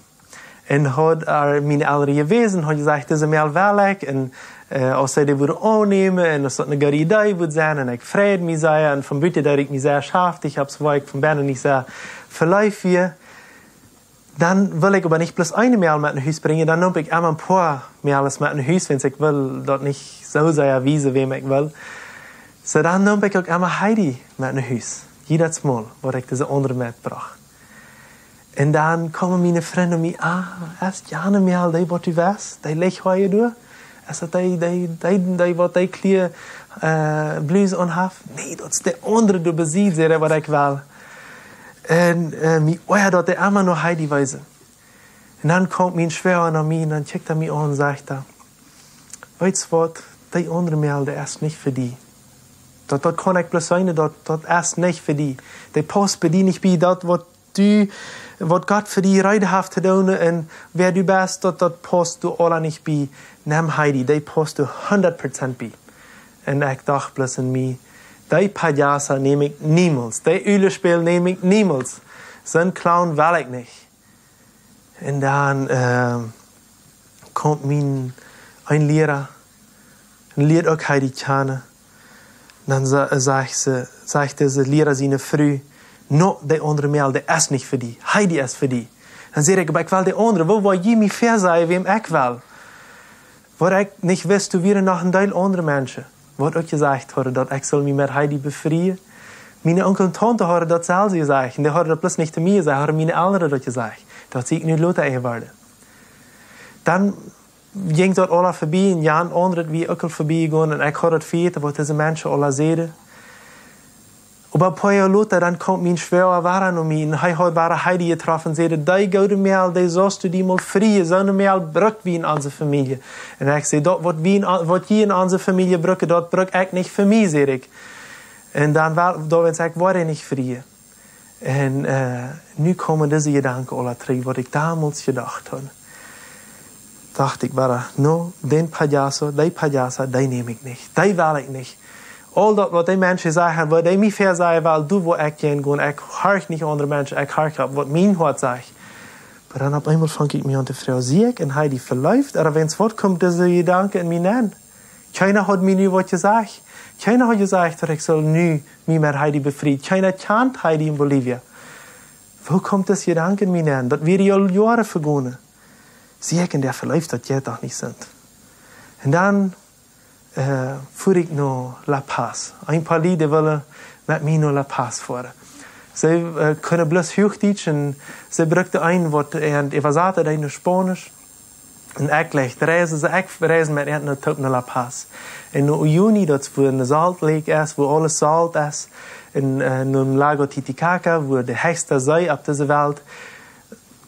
Und hat meine Eltern gewesen, hat gesagt, diese Mail will ich, und als sie die würden annehmen, und es hat eine gute Idee würde sein, und ich freue mich sehr, und von Bitte, dass ich mich sehr schafft, ich habe es von Bern nicht sehr verläuft hier. Dann will ich aber nicht bloß eine Mail mit ein Haus bringen, dann nehme ich immer ein paar Mails mit ein Haus, wenn ich will, dort nicht so sehr wiesen, wem ich will. So dann nehme ich auch immer Heidi mit ein Haus. Jedes Mal, wo ich diese andere mitbrachte. Und dann kommen meine Freunde mir, erst Jane Mail, die was du weißt, die legt heute durch. Also die was die kleine Bluse anhaft. Nee, das ist der andere, du besiehst, was ich will. Und mir dort der immer noch Heidi weisen. Und dann kommt mein Schwester nach mir und dann checkt mich an und sagt, weißt du was, die andere Mail, der ist nicht für die. Dort kann ich bloß sein, dort ist nicht für die. Der passt bei dir nicht bei, dort, was Gott für die reidehaft zu tun und wer du bist, dort passt du alle nicht bei. Nimm Heidi, die passt du 100% bei. Und ich dachte bloß in mir, die Pajasa nehme ich niemals. Die Ülespiel nehme ich niemals. So ein Clown will ich nicht. Und dann kommt ein Lehrer, ein Lehrer auch Heidi kennen. Dann sagt dieser Lehrer seine Frau, no, die andere Mail, die ist nicht für die. Heidi ist für die. Dann sage ich, aber ich will die andere. Wo will ich mich fair sein, wem ich will? Wo ich nicht weiß, du wäre noch ein Teil andere Menschen. Was auch gesagt hat, dass ich soll mich mit Heidi befreien. Meine Onkel und Tante haben das selbst gesagt. Und die haben das bloß nicht zu mir gesagt, haben meine Eltern das gesagt. Das ich nicht Leute geworden. Dann ging dort alle vorbei, und Jan andere wie auch vorbeigegangen, und ich habe das vierte, was diese Menschen alle sehen. Aber ein paar Jahre später, dann kommt mein Schwester war noch mir, und er hat Heidi getroffen und sagte, die gute Mail, die sollst du die mal freien, so eine Mail braucht wie in unserer Familie. Und ich sage, dort, was je in unserer Familie braucht, dort braucht ich nicht für mich, sage ich. Und dann war ich nicht frei. Und nu kommen diese Gedanken alle zurück, was ich damals gedacht habe. Dachte ich, no, die Pajasa, die nehme ich nicht, die will ich nicht. All das, was die Menschen sagen, was die mir fair sagen, weil du, wo ich gehen kann, ich höre nicht andere Menschen, ich höre ab, was mein Hort sagt. Aber dann auf einmal fange ich mich an zu fragen, sehe ich, und Heidi verläuft, aber wenn es Wort kommt, diese Gedanken in mir an. Keiner hat mir nie was gesagt. Keiner hat gesagt, dass ich soll nie mich mit Heidi befrieden. Keiner kennt Heidi in Bolivien. Wo kommt das Gedanke in mir an? Das wäre ja Jahre vergangen. Sehe ich, und der verläuft, das jetzt auch nicht sind. Und dann fuhr ich nach La Paz. Ein paar Leute wollen mit mir nach La Paz fahren. Sie können bloß Hochdeutsch und sie brauchten ein Wort, und ich war in Spanisch. Und ich reise mit ihnen nach La Paz. Und im Juni, dort wo eine Salt Lake ist, wo alles Salt ist, in einem Lago Titicaca, wo der höchste See auf dieser Welt.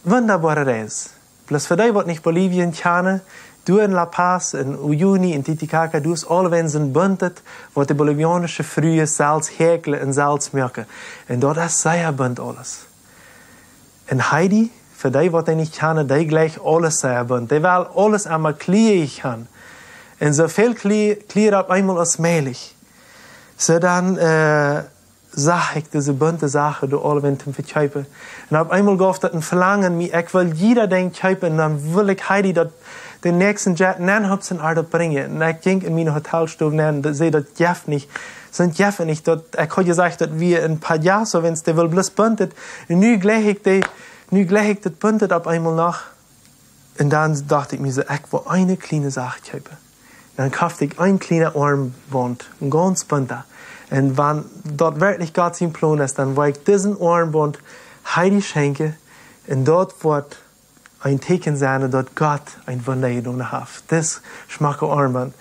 Wunderbare Reise. Bloß für die, die nicht Bolivien kennen, du in La Paz, in Uyuni, in Titicaca, du hast alle Menschen buntet, wo die bolivianische frühe Salz häkeln und Salz merken. Und dort ist sehr bunt alles. Und Heidi, für die, die nicht kennen, die gleich alles sehr bunt. Die will alles einmal klierig haben. Und so viel Klier auf einmal als möglich. So dann sag ich diese bunte Sache, du alle Menschen verkaufen. Und auf einmal gab es ein Verlangen, ich will jeder den kaufen, und dann will ich Heidi den nächsten Jet nanhabs in Erde bringen. Und ich ging in meine Hotelstube und sehe das Jeff nicht. Sind Jeff nicht dort. Ich habe gesagt, dass wir ein paar Jahre so, wenn es der will bloß buntet. Und nu gleich ich das buntet auf einmal nach. Und dann dachte ich mir so, ich will eine kleine Sache kaufen. Dann kaufte ich ein kleines Armband, ein ganz bunter. Und wenn dort wirklich Gott sein Plan ist, dann will ich diesen Armband Heidi schenken. Und dort wird ein Teken sein, dass Gott ein Wunder getan hat. Das schmeckt Armband.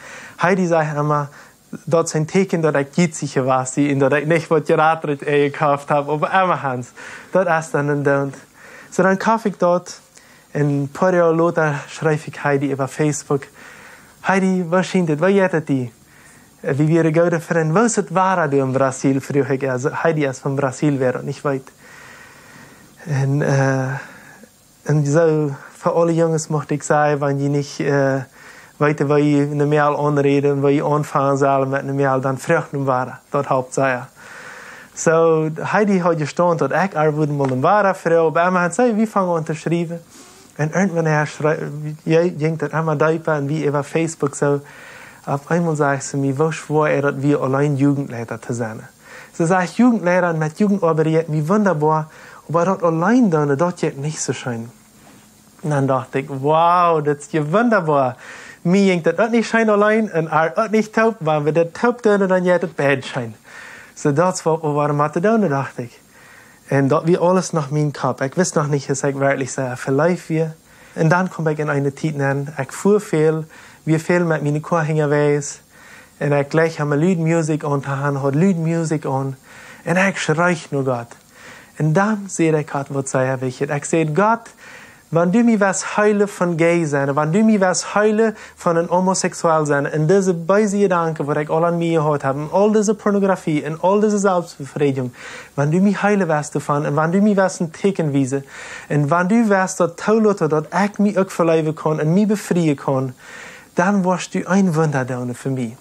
Heidi sagt immer, dat zijn teken dat ik gitzig was en dat ik niet wat geraad gekauft heb op Amazon. Dat is dan een don't. So dan kauf ik dat en een paar jaar later schrijf ik Heidi over Facebook. Heidi, wat schijnt het? Wat jeet het die? Wie wir gouden vriend. Wat is het waar in Brazil? Vroeg ik. Also, Heidi is van Brazil weer, niet weet. En zo, voor alle jongens mocht ik zeggen, wanneer je niet weet waar je niet meer aanreden, waar je aanvangen zal met niet meer, dan vruchten waren. Dat helpt zij. So, Heidi had gestaan dat ik arbeid met een ware vrouw op Amazon. Zei, wie vangen aan te schrijven? En irgendwann ging dat allemaal duipen en wie over Facebook zo. Auf einmal sagt sie mir, wie schwer dass wir allein Jugendleiter zu sein. Sie sagt, Jugendleiter mit Jugendarbeit, wie wunderbar, aber dort allein dann, dort geht nicht so schön. Und dann dachte ich, wow, das ist ja wunderbar. Mir ging das nicht schön allein und auch nicht taub, weil wir das taub tun, dann geht das bad schön. So das war, was wir tun, dachte ich. Und dort wie alles nach meinem Kopf. Ich wusste noch nicht, dass ich wirklich so vielleicht wir. Und dann kom ich in eine Zeit nennen, ich fuhr viel, wir viel mit meinen Chorhänger wees. Und ich gleich habe Liedmusik angehauen, hat Liedmusik an. Und ich schrei nur Gott. Und dann sehe ich Gott, was sehr wichtig. Ich sehe Gott, wenn du mir was heile von gay sein, wenn du mir was heile von einem homosexuell sein, und diese beide Gedanken, die ich alle an mir gehört habe, und all diese Pornografie, und all diese Selbstbefriedigung, wenn du mir heile wärst davon, und wenn du mir was ein Teken wiese, und wenn du wärst dort tolllotte, dass ich mich auch verleiben kann, und mich befreien kann, dann warst du ein Wunder für mich.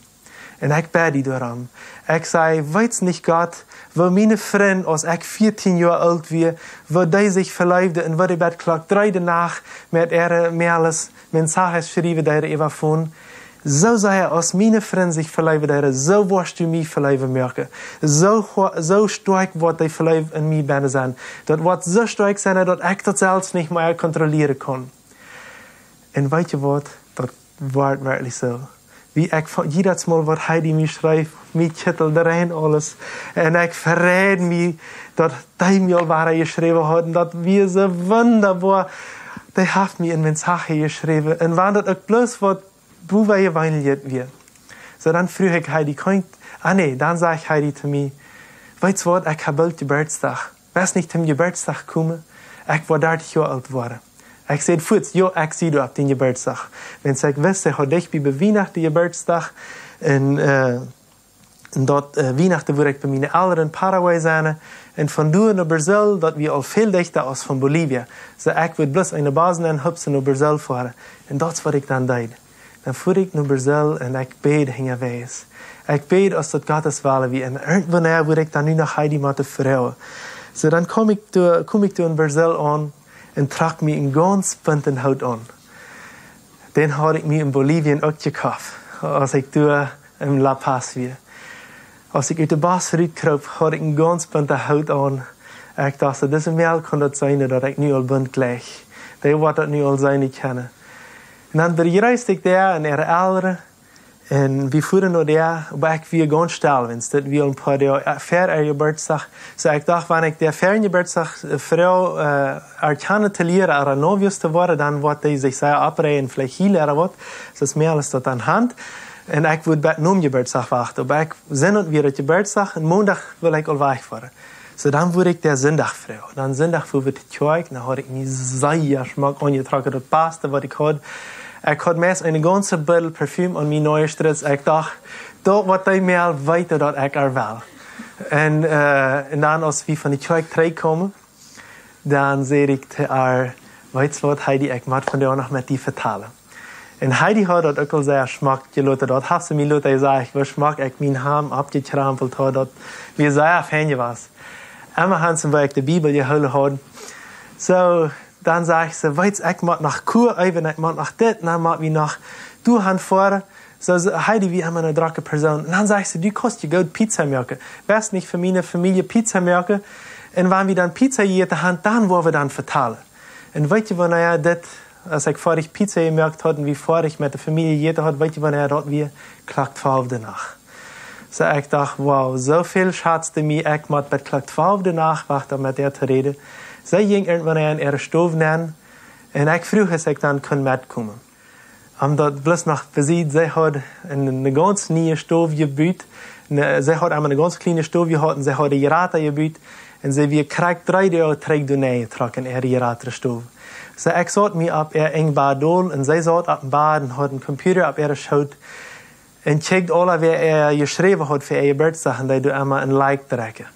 Und ich bete darum. Ich sage, weiß nicht Gott, wo meine Freund, als ich 14 Jahre alt war, wo die sich verleibte und wo die Bett klagt, 3 danach mit ihrer Mehrles, mit Sachen schrieben, die er von. So sei er, als meine Freund sich verleiben, so wirst du mich verleiben merken. So stark wird die Verleib in mir binnen sein. Das wird so stark sein, dass ich das selbst nicht mehr kontrollieren kann. Und weißt du was? Das war wirklich so. Wie ich jedes Mal, was Heidi mir schreibt, mir kittelt rein alles. Und ich verrät mich, dass die mir waren geschrieben hat, dass wir so wunderbar, die hat mir in meine Sache geschrieben. Und wenn das auch bloß was, wo wir geweinelt wird. So dann früh ich Heidi, dann sag ich Heidi zu mir, weißt du was, ich habe bald Geburtstag. Weiß nicht, zum Geburtstag kommen? Ich war 30 Jahre alt geworden. Ich zei voets, ja, ik zie je op die Geburtstag. Wenn ik wist, ik had dicht bij Weihnachten Geburtstag. En dat Weihnachten word ik bij mijn ouders in Paraguay zijn. En van daar naar Brazil, dat we al veel dichter als van Bolivia. So ik wil bloß een basis en hupsen naar Brazil varen. En dat is wat ik dan deed. Dan voer ik naar Brazil en ik bid hingen wees. Ik bid als dat Gottes willen wie. En irgendwann word ik dan nu naar Heidi moeten verrouwen. So dan kom ik in Brazil aan. En trok me een ganz punten hout aan. Den had ik me in Bolivien ook gekocht. Als ik toen in La Paz weer. Als ik uit de bas uitkroop, had ik een ganz punten hout aan. Ik dacht, deze mail kan dat zijn dat ik nu al ben gleich. Die wordt dat nu al zijn niet kennen. En dan bereisde ik daar en er ouderen. En we voeren naar daar, maar ik weer ganz stil, wens dat we een paar jaar ver Geburtstag. So ik dacht, wanneer ik der ver Geburtstag vrouw erkennen te leren, er novius te worden, dan wordt hij zich zeer oprijden, vielleicht heel erg wat. So is meer als dat aan hand. En ik wil bij een Geburtstag wachten. Maar ik zin weer het Geburtstag en maandag wil ik al weg worden. So dan word ik der Zondagvrouw. Dan zondag voor het kerk, dan had ik me zeer smak aangetrokken, dat beste wat ik had. Ik had meest een ganze bottle parfum aan mijn nieuwe stress. Ik dacht, dat wordt hij meer weten dat ik er wel. En dan als we van de kerk terugkomen, dan zei ik te haar, weet je wat Heidi, ik moet vandaag nog met die vertellen. En Heidi had dat ook al zeer smak gelaten. Dat had ze mij laten zeggen, wat smak ik mijn ham abgekrampeld had, dat we zeer fan was. Immer hansen waar ik de Bibel gehouden had. So, dan zei ze, weet je, ik moet nog Kur even, ik moet nog dit, dan moet we nog doorgaan voeren. So, Heidi, wie hebben een drukke persoon. En dan zei ze, du kost je goed pizza maken. Best niet voor mijn familie pizza maken. En wanneer we dan pizza eten gaan, dan worden we dan vertalen. En weet je wanneer dit, als ik vorig pizza gemaakt had en wie vorig met de familie eten had, weet je wanneer dat weer klok 12 de nacht. So, ik dacht, wow, zoveel schatzte mij, ik moet bij klok 12 de nacht wachten om met haar te reden. Zij ging irgendwann in ihre Stove nemen en ik vroeg als ik dan kon metkomen. Am dort bloß noch besieht, sie hat eine ganz neue Stove gebaut. Sie hat einmal eine ganz kleine Stove gehabt und sie hat eine Gerate gebaut. Und sie wie kriegt 3 Jahre trägt du nähe tragen ihre Gerate Stove. So ich sagte mir ab eng Badol und sie saß ab dem Bad und hat einen Computer ab ihrer Schaut und checkt alle, wer geschrieben hat für ihre Geburtstag, die du einmal ein Like drücken.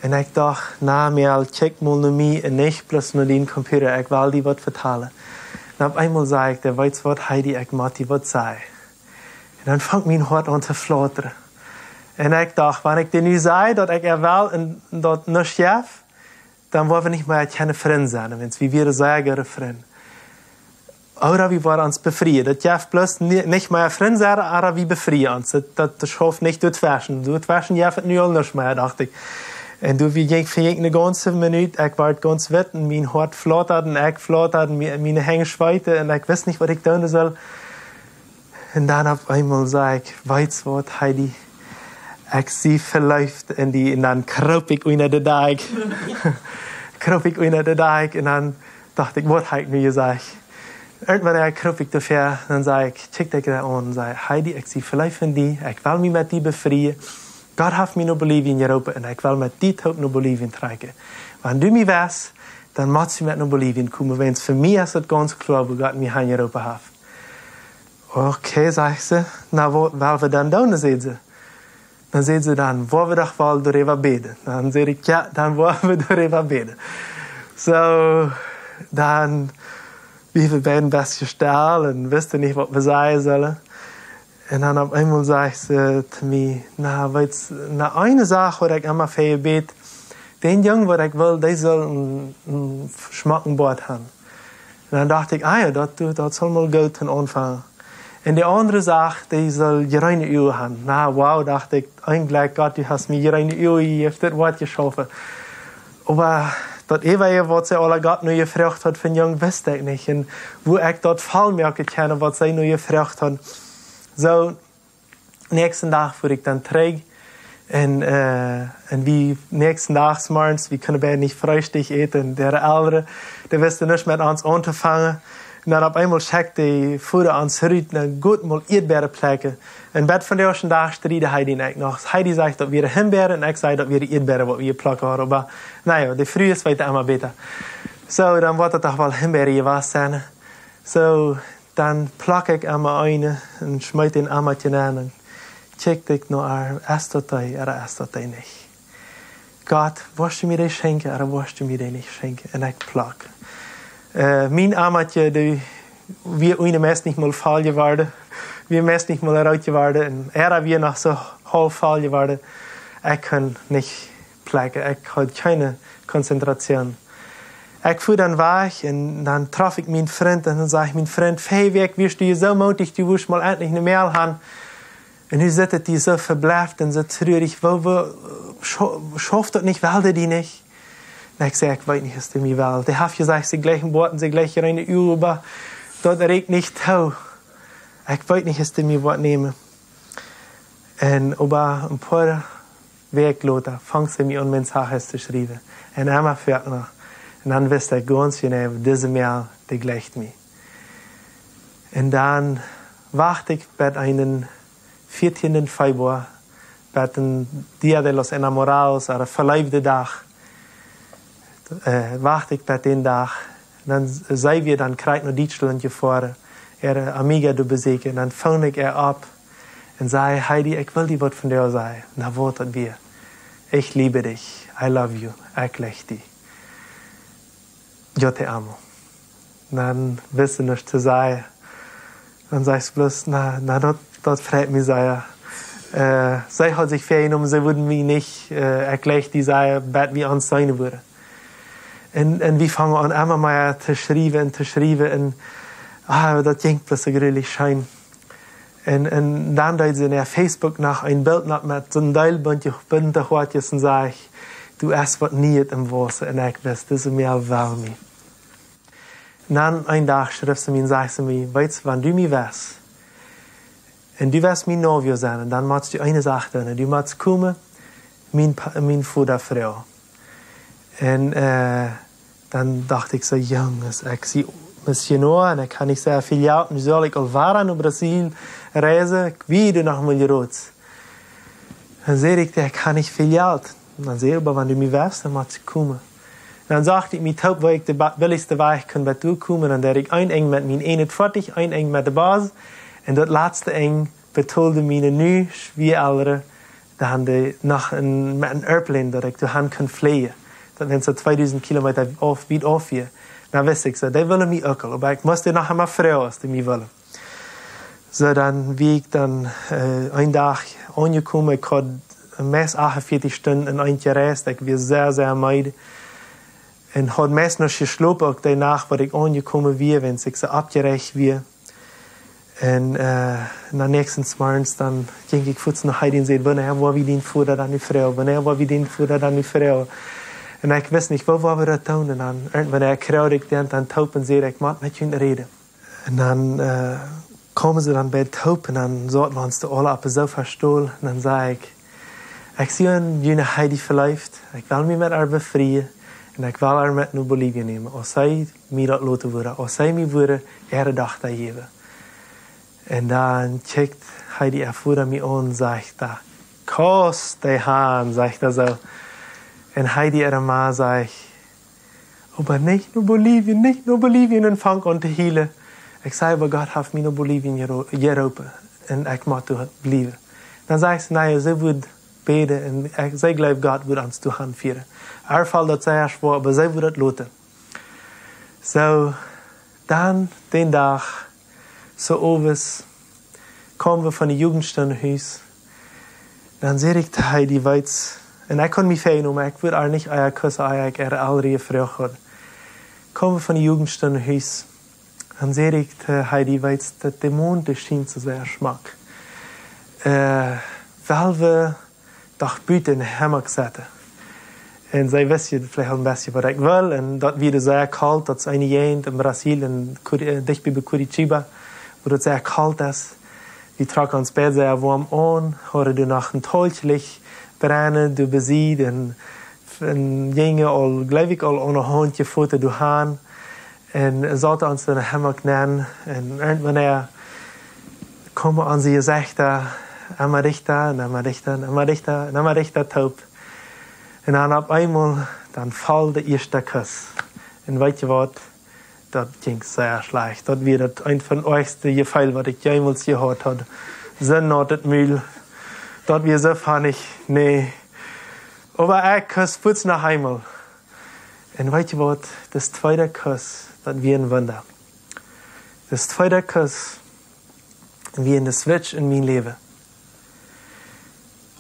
Und ich dachte, na, mir check mal nur mich und nicht bloß nur den Computer, ich will die was vertellen. Und auf einmal sagt er, weißt du was, Heidi, ich mag die was sagen. Und dann fängt mein Hart an zu flattern. Und ich dachte, wenn ich dir nicht sage, dass ich will und das nicht schaffe, dann wollen wir nicht mehr keine Freunde sein, wenn wir wieder sagen, Freunde. Oder wir wollen uns befreien. Das schafft bloß nicht mehr Freunde sein, aber wir befreien uns. Das schafft nicht durch Waschen. Durch Waschen schafft nicht alles mehr, dachte ich. Und du, wie ging für eine ganze Minute, ich war ganz wett und mein Hart flattert und ich flattert und meine Hänge schweite und ich weiß nicht, was ich tun soll. Und dann auf einmal sage ich, weißt du was, Heidi, ich sie verläuft und dann kroop ich unter den Deich. Kroop ich unter den Deich und dann dachte ich, was habe ich mir gesagt? Irgendwann kroop ich dafür, dann sage ich, check dich da an und sage, Heidi, ich sie verläuft in die, ich will mich mit die befreien. Gott hat mich nach Bolivien geroepen en ik wil met die hoop naar Bolivien trekken. Wenn du mich weißt, dann musst du mit nach Bolivien kommen. Wenn es für mich ist, es ganz klar, wo Gott mich geroepen hat. Okay, sagt sie, na, wat willen we dan doen, sagt sie. Dann sagt sie, dann wollen wir doch mal darüber beten. Dann sage ich, ja, dann wollen wir darüber beten. So, dann, wie wir beiden best gesteld und wussten nicht, was wir sagen sollen. Und dann auf einmal sagt sie zu mir, na, weißt du, eine Sache, die ich immer für ihr bete, den Jungen, was ich will, der soll ein Schmackenbord haben. Und dann dachte ich, ja, das soll mal gut anfangen. Und die andere Sache, die soll reine Öl haben. Na, wow, dachte ich, eigentlich Gott, du hast mir reine Öl gegeben, das Wort geschaffen. Aber das ewige, was sie alle Gott nur gefragt hat für den Jungen, wusste ich nicht. Und wo ich dort Fall merken kann, was sie nur gefragt hat. So, nächsten Tag wurde ich dann träg. Und wie nächsten Tag morgens, wir können beide nicht Frühstück essen. Der Ältere, der wusste nicht mit uns anzufangen. Und dann auf einmal schickt die Futter uns rüt, und gut mal Erdbeeren plekken. Und Bett von der ersten Tag streiten Heidi und ich noch. Heidi sagt, dass wir Himbeeren und ich sage, dass wir die Erdbeeren, die wir plekken haben. Aber, naja, die Früh ist weiter immer besser. So, dann wird es doch wel Himbeeren gewesen sein. So, dann plak ich einmal eine und schmeiß den Ammerchen an und check ich noch, ist das oder ist das nicht. Gott, willst du mir das schenken oder willst du mir das nicht schenken? Und ich plak. Mein Ammerchen, wir ohne meist nicht mal faul geworden. Wir meist nicht mal rot geworden. Und wir noch so halb faul geworden. Ich kann nicht plagen. Ich habe keine Konzentration. Ich fuhr dann weg und dann traf ich meinen Freund und dann sage ich meinen Freund, hey, weg, wirst du so mutig, du wirst mal endlich eine Mail haben. Und nu zit die so verbleift und so traurig, schafft das nicht, will die nicht? Und ich sage, ich weiß nicht, was die mir will. Der hat gesagt, sie gleichen Worten, sie gleichen eine Uhr, aber das regt nicht zu. Ich weiß nicht, was die mir Wort nehmen. Und aber ein paar Wegloter fangen sie mir an, meine Sache zu schreiben. Und einmal fährt noch. Und dann wisst ihr ganz genau, diese Mail, die gleicht mir. Und dann warte ich bei einem 14. Februar, bei dem Dia de los Enamorados, oder verliebte Tag. Warte ich bei dem Tag. Dann sei wir dann kreis nach Deutschland gefahren, ihre Amiga zu besuchen. Dann fange ich ab und sage, Heidi, ich will dir was von dir sagen. Und dann warten wir. Ich liebe dich. I love you. Ich liebe dich. Yo te amo. Dann wirst du nicht zu sagen. Dann sagst du bloß, das freut mich sehr. Sie hat sich vergenommen, sie würden mich nicht erklärt, die sagen, bad wie uns sein würde. Und wir fangen an, immer mal zu schreiben. Und das ging bloß so grillig schön. Und dann da sie auf Facebook nach ein Bild mit so einem Teilbund, bunte Hortjes und sage ich, du hast was nie im Wasser. Und ich weiß, das ist mir warm. Und dann einen Tag schrieb sie mir und sagte mir, weißt du, wenn du mich weißt, und du wirst mein Novio sein, und dann machst du eine Sache tun. Du machst kommen, mein Futterfrau. Und dann dachte ich so, Jungs, ich sehe misschien nog, en dan kan ik zeggen, filhote, nu zal ik alvara naar Brazil reizen, ik weet nog mal rood. Dan zei ik, ik kan niet filhote. Dan zei ik, maar wanneer je west, dan moet je komen. Dan zag ik met hoop, waar ik de billigste weg kan bij toekomen. En dat ik een eng met mijn 41, een eng met de baas. En dat laatste eng betaalde mijn nu, 2 ouderen, dan nog met een airplane dat ik doorheen kan vliegen. Dat zijn zo 2000 kilometer af hier. Dan wist ik zo, die willen mij ook al. Maar ik moest nog einmal vrouw als die mij willen. Zo dan, wie ik dan een dag aangekomen, ik had meest 48 Stunden in eentje reis. Ik was zeer, zeer müde. En had meest nog geslapen ook die nacht, waar ik aangekomen weer, wenn ik zo abgerecht weer. En na nächstens morgens dan ging ik voets naar Heidi en zei, wanneer waar we die voerder dan die vrouw? Wanneer waar we die voerder dan die vrouw? En ik wist niet, waar we dat doen. En dan, wanneer ik kreeg ik dan taub en zei, ik moet met je reden. En dan komen ze dan bij het taub en dan zaten we ons alle op de sofa stoel. En dan zei ik zie een junge Heidi verliefd. Ik wil me met haar bevrijen. En ik wil haar met naar Bolivie nemen. Als zij mij dat laten worden. Als zij mij worden, ihre dag te geven. En dan kijkt Heidi ervoor mij aan en zegt, kost die haan, zegt hij zo. En Heidi ihre ma zegt, aber nicht naar Bolivie en fang aan te hielen. Ik zei, aber Gott heeft mij naar Bolivie geroepen. En ik moet daar blijven. Dan zegt ze, nee, ze wordt beden en zij gelooft Gott wordt ons toe gaan vieren. Er valt dat zij zwaar, maar zij wordt het laten. Zo, dan, den dag, zo overs, komen we van de jugendstundenhuis. Dan zei ik tegen Heidi, weet, en ik kon me fijn maar ik wil haar niet aan kussen, als ik er alweer vrouw had. Komen we van de jugendstundenhuis. Dan zei ik tegen Heidi, weet, dat de mond schijnt zo zeer smak. Wel we toch buiten in de hammock zetten. En zij wist je vielleicht een beetje wat ik wil. En dat weer zeer koud, dat is een jaar in Brazil, dicht bij Curitiba, waar het zeer koud is. We trokken ons bed zeer warm aan, hadden er nog een toltje licht brennen, door beziet. En gingen al, geloof ik, al een handje foto doorheen. En zaten ons in de hammock nemen. En wanneer komen onze gezichten, Amaricta taub. En dan op eenmaal, dan valt de eerste kus. En weet je wat? Dat ging zeer slecht. Dat was het een van de ergste gevallen wat ik jemals gehad had. Zin had het mühl. Dat was zo funnig. Nee. Maar ik kus voets nog eenmaal. En weet je wat? Das tweede kus, dat was een wunder. Das tweede kus, wie een switch in mijn leven.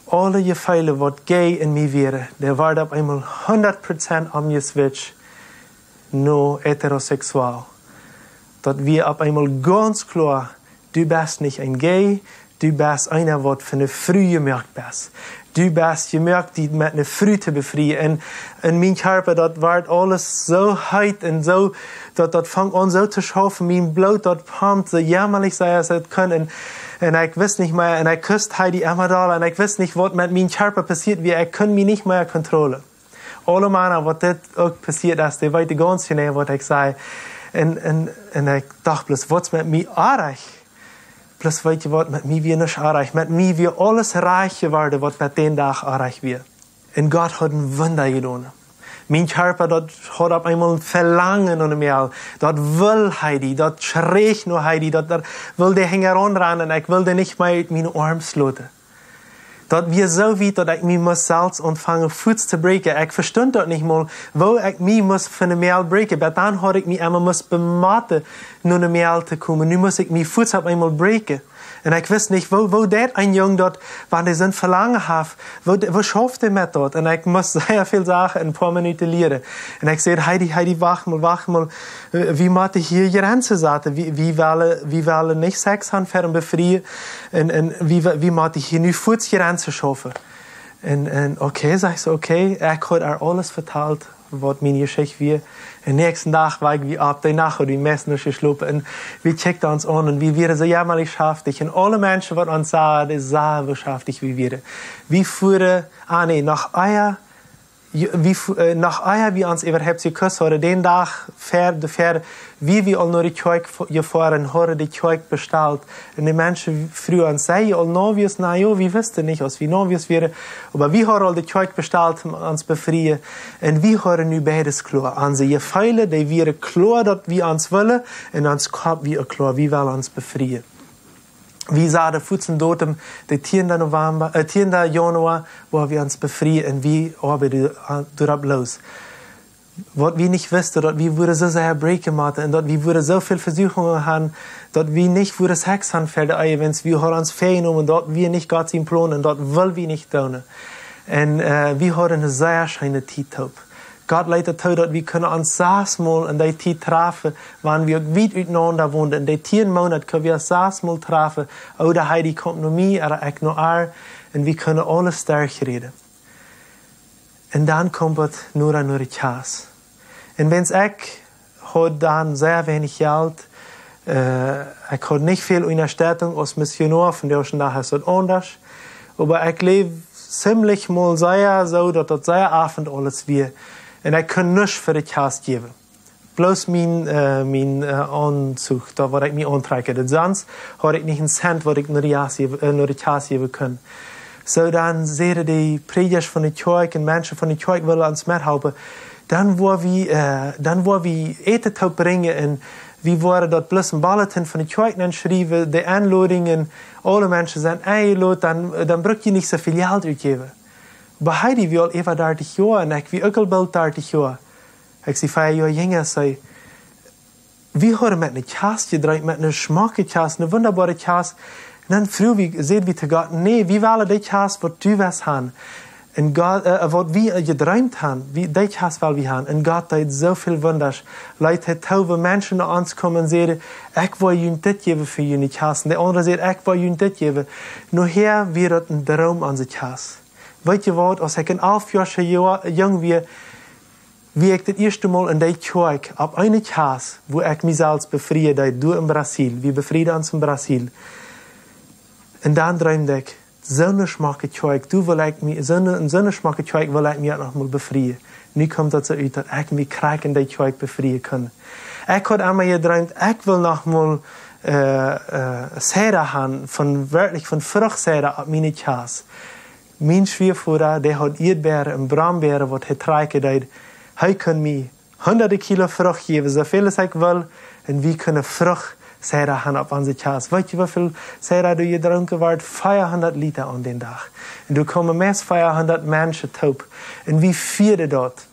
Alle gevallen wat gay in mij waren, der werd op eenmaal 100% omgeswitcht naar heteroseksueel. Dat wir op eenmaal ganz klar, du bist nicht ein gay, du bist einer, wat van de Früh gemerkt bist. Du bist gemerkt, die met een Früh te bevrijen. En in mijn körper, dat werd alles zo heet en zo, dat vangt aan zo te schaffen. Mijn bloed, dat pumpt so jammerlich sei als het kan. En ik wist niet meer, en ik kust Heidi Amadal, en ik wist niet wat met mijn körper passiert, wie ik kon me niet meer controleren. Alle mannen, wat dit ook passiert is, die weten ganz genau, wat ik zei. En ik dacht, plus, wat is met mij aardig? Plus, weet je wat, met mij weer niet aardig. Met mij weer alles reich geworden, wat met den dag aardig weer. En God had een wunder gedaan. Mijn körper, dat had op eenmaal een verlangen naar mij. Dat wil Heidi, dat schreeuwt naar Heidi, dat wilde hingen aanrennen en ik wilde niet meer uit mijn arm sluiten. Dat weer zo weit, dat ik mij moest zelfs ontvangen voets te breken. Ik verstond dat niet meer, wo ik mij moest van de mail breken. Maar dan had ik mij eenmaal moest bematen naar de mail te komen. Nu moest ik mijn voets op eenmaal breken. En ik wist niet, wo dat een jong dat, wanneer zijn verlangen heeft, wo schafft hij met dat? En ik moest zeer veel zaken in een paar minuten leren. En ik zei, Heidi, wacht mal. Wie moet hier grenzen zetten? Wie willen niet seks gaan verder bevrijen? En wie moet hier nu voetsgrenzen schaffen? En oké, zeg ze, oké. Ik had haar alles verteld, wat mijn geschichte was. En de nächsten dag war ich wie ab, die Nacht had die meisten nog geslopen. En we checkten ons aan en we waren so jammerlich schaftig. En alle mensen wat ons zagen, die zagen we schaftig wie wir. We voeren, nach Eier nach eier wie ons überhaupt geküsst hadden, den dag ver wie wir al naar de kerk gefahren, hadden de kerk besteld. En de mensen früher ons zei al nou wie es, na jo, wir wisten nicht, als wie nou wie es wäre. Aber wir hadden al de kerk besteld, ons befrieden. En wir hadden nu beides klar. Onze gefühle, die wären klar, dat wir ons willen. En ons kop weer klar, wie will ons befrieden. Vi zaten voetsen datum de 10 januar, waar wir uns befrieden und wie arbeiten darauf los. Was wir nicht wussten, dass wir würden so sehr breken machen und dass wir würden so viele Versuchungen haben, dass wir nicht würden Sex haben für die Events, wir haben uns vergenommen, dass wir nicht Gott im Plan und das wollen wir nicht tun. Und wir haben eine sehr schöne Zeit gehabt. Gott leitet toe dat we kunnen ons saasmal in die tijd treffen, wanneer we ook weit uiteinander woonden. In die 10 Monate kunnen we ons saasmal treffen. Oder Heidi komt naar mij, oder ik naar haar. En we kunnen alles sterk reden. En dan komt het naar de kaas. En wens ik had dan zeer weinig geld. Ik had niet veel ondersteuning als missionair, van deze dag is het anders. Maar ik leef ziemlich mal zeer zo, dat het zeer avond alles weer. En ik kon niks voor de kaas geven. Bloos mijn aanzoek, dat wat ik me aantrekken. Sonst had ik niet een cent wat ik naar de kaas geven kon. Zo dan zeiden die predikers van de kerk en mensen van de kerk willen ons methelpen. Dan waar we eten te brengen en we waren dat plus een bulletin van de kerk dan schrijven, de aanloodingen, alle mensen zijn eingeladen, dan bruk je niet zoveel geld uitgeven. Maar Heidi wil even 30 jaar en ik wil ook al bald 30 jaar. Ik zie 5 jaar jonger, zei, we hadden met een kaas gedraaid, met een smaakje kaas, een wunderbare kaas. En dan vroeg we, zeiden we te God, nee, we willen die kaas wat du was hebben. En God, wat we gedroomd hebben, die kaas willen we hebben. En God deed zoveel wonders. Leid het touw, mensen naar ons komen en zeiden, ik wil jullie dit geven voor jullie kaas. En de andere zeiden, ik wil jullie dit geven. Nu hier weer het een droom aan de kaas. Weet je wat, als ik een 11 jaar jong was, wie ik het eerste Mal in die kerk op een kaas, waar ik mezelf bevrijd door in Brazil. We bevrieden ons in Brazil. En dan droomde ik, zo'n smaake kerk, zo'n smaake kerk wil ik me nog mal bevrieden. Nu komt het zo uit dat ik me krijg in die kerk bevrieden kan. Ik had einmal gedroomd, ik wil nog mal Säder hebben, werkelijk van vruchtsäder op mijn kaas. Mijn schwiegervader, die had eetberen en brandberen wat getreiken deed. Hij kan mij 100 kilo vrucht geven, zoveel als ik wil. En we kunnen vruchtsäder hebben op onze kaas. Weet je hoeveel säder je gedronken wordt? 400 liter aan den dag. En er komen meest 400 mensen toe. En wie vierden dat?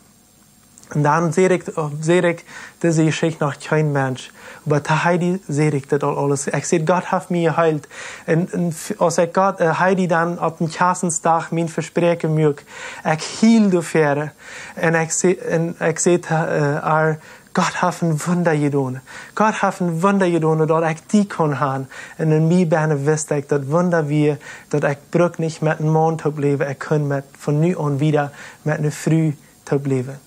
En dan zei ik deze geschichte nog geen mens. Maar te Heidi zei ik dat al alles. Ik zei, God heeft mij geheild. En als ik Heidi dan op een kaasensdag mijn verspreken maak, ik hield verder. En ik zei te haar, God heeft een wunder gedaan. God heeft een wunder gedaan dat ik die kon hebben. En in mij bijna wist ik dat wunder weer, dat ik brug niet met een man te leven. Ik kon van nu aan weer met een vrouw te leven.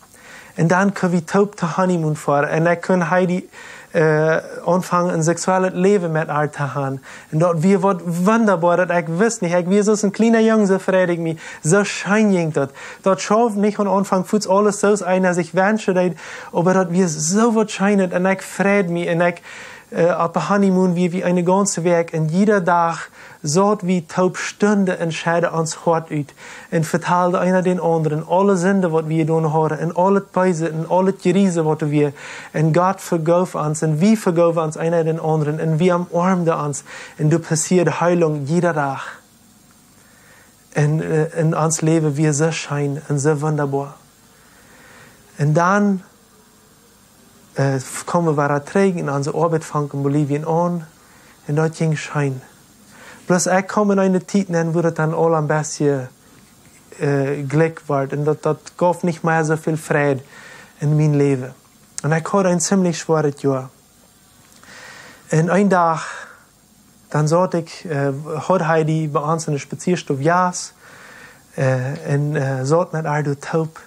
En dan kunnen we top de honeymoon varen. En ik kon Heidi aanvangen een seksueel leven met haar te hebben. En dat weer wat wonderbaar, dat ik wist niet. Ik was zo'n kleine jongen, zo vrede ik me. Zo schijn ging dat. Dat schoof niet aan aanvang voets alles zo een als ik wenschte deed. Maar dat weer zo wat schijnend. En ik vrede me. En ik op de honeymoon wie een ganze week. En iedere dag zat we top stunden en scheiden ons hart uit. En vertelde einer den anderen alle zinden wat we gedaan hadden. En al het pijzen en al het geriezen wat we. En God vergoof ons. En we vergoven ons einer den anderen. En we omarmden ons. En er passiert heilung iedere dag. En in ons leven weer zo schijn en zo wonderbaar. En dan komen we weer terug in onze arbeid van Bolivien aan. En dat ging schijn. Plus ik kom in een tijd en wordt het dan al een beetje geluk wordt. En dat gaf niet meer zoveel vrede in mijn leven. En ik had een ziemlich zware jaar. En een dag, dan zat ik, had Heidi bij ons in de spazierstof jaas. En zat met haar door top.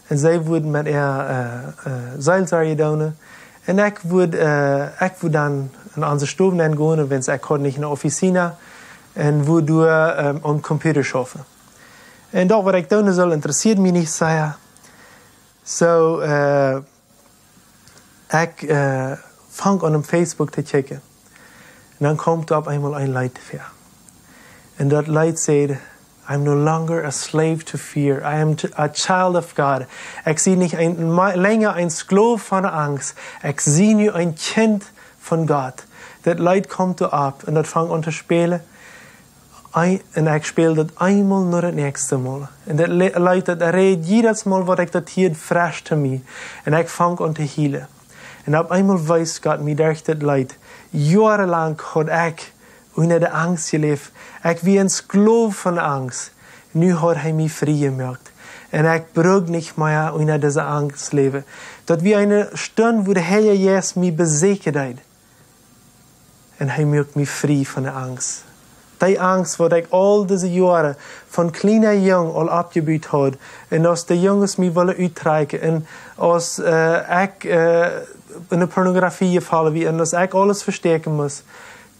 En zij wilden met haar zeilzaar gedaan. En ik wilde dan in onze stof gaan, want ik had niet in de officina. En we doen aan computer schaffen. En dat wat ik doen zal, interesseert me niet, zei hij. Zo, ik vang aan op Facebook te checken. En dan komt er op eenmaal een leid voor. En dat leid zei, I'm no longer a slave to fear. I am a child of God. Ik zie niet langer een slaaf van de angst. Ik zie nu een kind van God. Dat leid komt erop en dat vangt aan te spelen. En ik speel dat eenmaal naar het nächste Mal. En dat leid dat reed jedes Mal wat ik dat hier fresh te mij. En ik vang aan te healen. En op eenmaal wijst God mij durch dat leid. Jarenlang had ik onder de angst geleefd. Ik wie een slaaf van de angst. Nu had hij mij vrijgemaakt. En ik brug niet meer onder deze angst leven. Dat wie een stund wo de Heer Jezus mij bezekerd. En hij maakt mij vrij van de angst. Die angst wat ik al deze jaren van kleine jong al opgebouwd had. En als de jongens mij willen uitreiken. En als ik in de pornografie gevallen wie. En als ik alles versterken moest.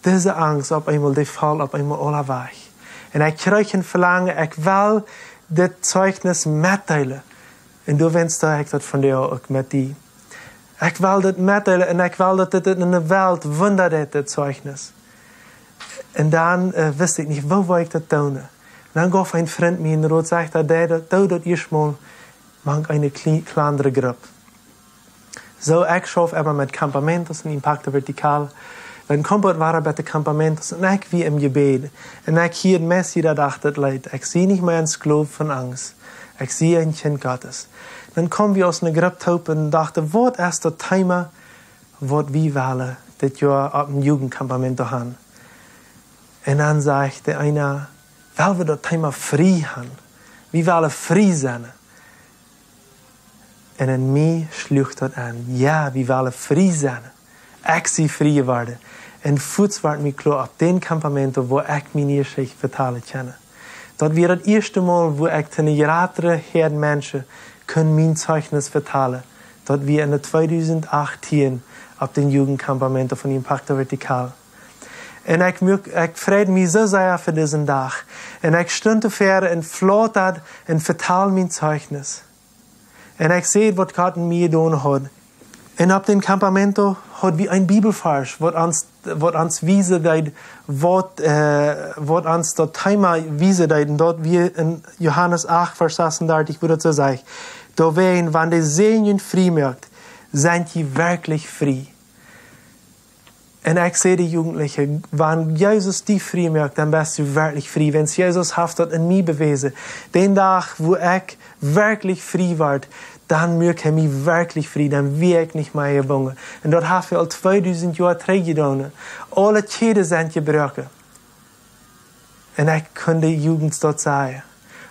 Deze angst op eenmaal, die valt op eenmaal alle weg. En ik krijg een verlangen, ik wil dit zeugnis meedelen. En toen wenste ik dat van jou ook met die. Ik wil dit meedelen en ik wil dat dit in de wereld wondert, dit zeugnis. En dan wist ik niet, hoe wil ik dat doen? Dan gaf een vriend mij in de rood, zegt dat eerst maar een kleinere groep. Zo, ik schoof immer met campamentos en Impacto Vertical. Dan komt het waren bij de campamentos en ik wie im gebed. En ik hier het Messie dat achter leidt. Ik zie niet meer een slaaf van angst. Ik zie een kind Gottes. Dan komen we als een groep toe en dachten, wat is dat thema wat we willen dit jaar op een jugendcampamento gaan? En dan zegt de ene, willen we dat thema vrij gaan? We willen vrij zijn. En in mij sloeg dat aan. Ja, we willen vrij zijn. Ik zie vrij worden. En voets werd mij klaar op den campamento waar ik mijn eerste vertalen kenne. Dat weer het eerste Mal, wo ik ten jaren her mensen kon mijn zeugnis vertalen. Dat weer in 2018 op den Jugendcampamento van Impacto Vertical. En ik vreed mij zo zeer voor deze dag. En ik stond te ver en vloot dat en vertaal mijn zeugnis. En ik zie wat God in mij gedaan had. En op den campamento hadden we een Bibelvers, wat ons wijst wat ons dat thema wijst. En dat we in Johannes 8, vers 36, wo dat zo zegt. Da wein, wanneer de Seelen vrij maakt, zijn je werkelijk vrij. En ik zei de Jugendlichen, wanneer Jezus die vrij maakt, dan ben je werkelijk vrij. Want Jezus heeft dat in mij bewezen. Den dag, wo ik werkelijk vrij word, dan maakt hij mij werkelijk vrij. Dan wil ik niet meer gebonden. En dat heeft hij al 2000 jaar terug gedaan. Alle tijden zijn gebroken. En ik kon de Jugend dat zeggen.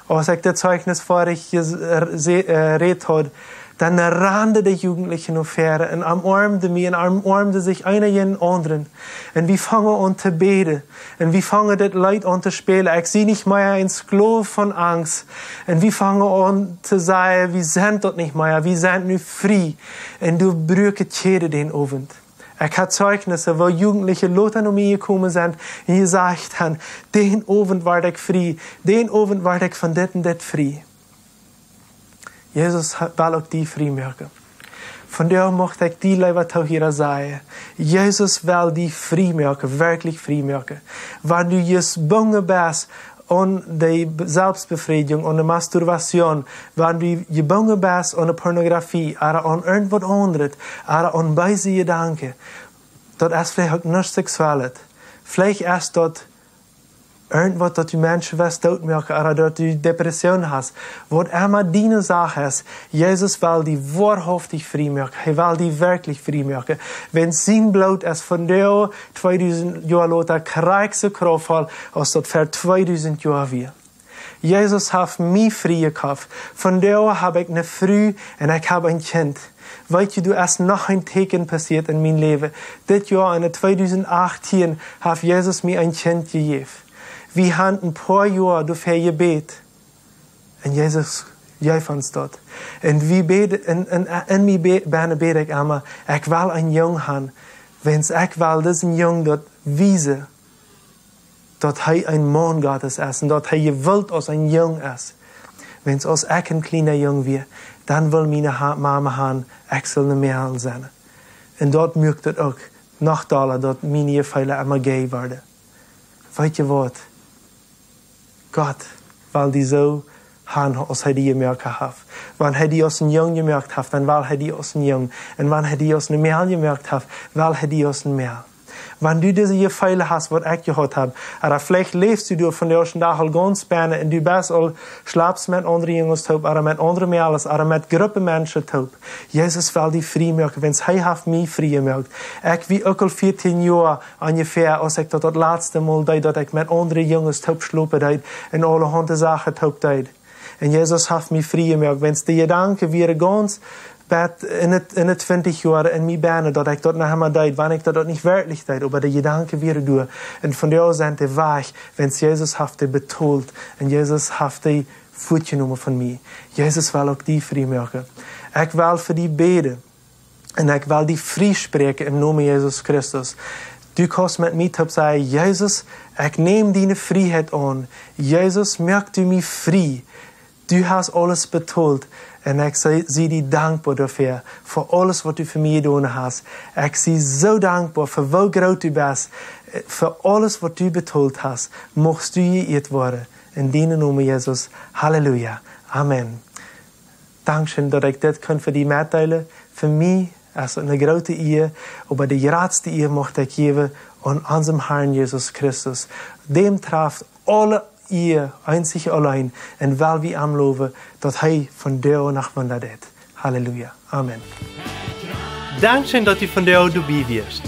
Als ik dit zeugnis vorig gereed had, dan renden de Jugendlichen op verre en omarmden mij en omarmden zich een en een anderen. En we vangen aan te beden. En we vangen dit lied aan te spelen. Ik zie niet meer een slaaf van angst. En we vangen aan te zeggen, we zijn dat niet meer. We zijn nu vrij. En du brüke tjede den avond. Ik had zeugnissen waar Jugendliche Lothar naar mij gekomen zijn. En je zegt dan, den avond werd ik vrij. Den avond werd ik van dit en dit vrij. Jezus wil ook die vrijmaken. Vandaar mocht ik die leven toch hier zeggen. Jezus wil die vrijmaken, werkelijk vrijmaken. Wanneer je bang bent aan de zelfbevrediging, aan de masturbatie, wanneer je bang bent aan de pornografie, aan irgendwas anderes, aan bijze gedanken, dat is vielleicht ook niet seksueel. Vielleicht is dat irgendwas, dat je mensen was doodmaken, oder dat je depressie hast. Wat immer die Sache ist, Jesus will die wahrhaftig vrijmaken. Hij wil die werkelijk vrijmaken. Wenn zijn bloed is van jou 2000 jaar later krijgse kracht als dat voor 2000 jaar weer. Jesus heeft mij vrijgekocht. Van jou heb ik een vrouw en ik heb een kind. Weet je, er is nog een teken passiert in mijn leven. Dit jaar in 2018 heeft Jesus mij een kind gegeven. We hebben een paar jaar dafür gebeten. En Jezus geeft ons dat. En we beden, en mij bid ik allemaal, ik wil een jong hebben. Wens ik wil deze jong dat wijzen, dat hij een man Gottes is. En dat hij gewild als een jong is. Wenn es als ich ein kleiner Jung wäre, dann will meine Mama haben, ich soll eine Mädel sein. Und dort mögt es auch noch doller, dort meine Fälle immer gehen werden. Weet je wat? Gott, weil die so haben, als die gemerkt hat. Wenn die aus einem Jungen gemerkt hat, dann weil die aus einem Jungen. Und wenn die aus einem Mädel gemerkt hat, weil die aus einem Mädel. Wenn du diese Gefälle hast, was ich gehört habe, oder vielleicht lebst du von der ersten Tag ganz gerne und du bist all schlafst mit anderen Jungs taub, oder mit anderen Mädels, oder mit Gruppen Menschen taub. Jesus will die frei machen, wenn es hat mich frei gemacht. Ich wie auch 14 Jahre ungefähr, als ich das letzte Mal deed, dass ich mit anderen Jungs taub schlupen deed, und alle Hunde Sachen taub deed. Und Jesus hat mich frei gemacht. Wenn es die Gedanken wäre ganz in het 20 Jahre in mijn benen, dat ik dat nog helemaal deed, wanneer ik dat niet werkelijk deed, aber de gedanken weer doen. En van jou zijn de weg, wens Jezus heeft die betoeld, en Jezus heeft die voetgenomen van mij. Jezus wil ook die vrij maken. Ik wil voor die beden, en ik wil die vrij spreken in naam Jezus Christus. Du kannst met mij op zeggen, Jezus, ik neem die vrijheid aan. Jezus, maak du mij vrij. Du hast alles betoeld. En ik zie die dankbaar dafür, voor alles wat u voor mij gedaan hast. Ik zie zo dankbaar voor hoe groot u bent, voor alles wat u betoeld hast. Mocht u geëerd worden. In die naam Jezus. Halleluja. Amen. Dankeschön, dat ik dit kan voor die meedelen. Voor mij is het een grote eer, aber de grootste eer mocht ik geven aan onze Herrn Jesus Christus. Dem treft alle ihr einzig allein, und weil wir am loven, dat hij von der nach wandert. Halleluja. Amen. Dankeschön, dass du von der dabei wirst.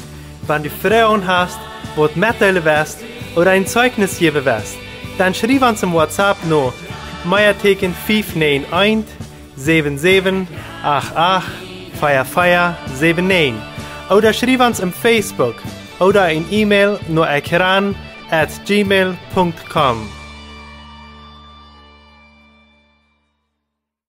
Wenn du Fragen hast, was mitteilen willst oder ein Zeugnis geben willst, dann schreib uns im WhatsApp noch Meierteken 591 77 88 4479 oder schreib uns im Facebook oder ein E-Mail nur ekran@gmail.com.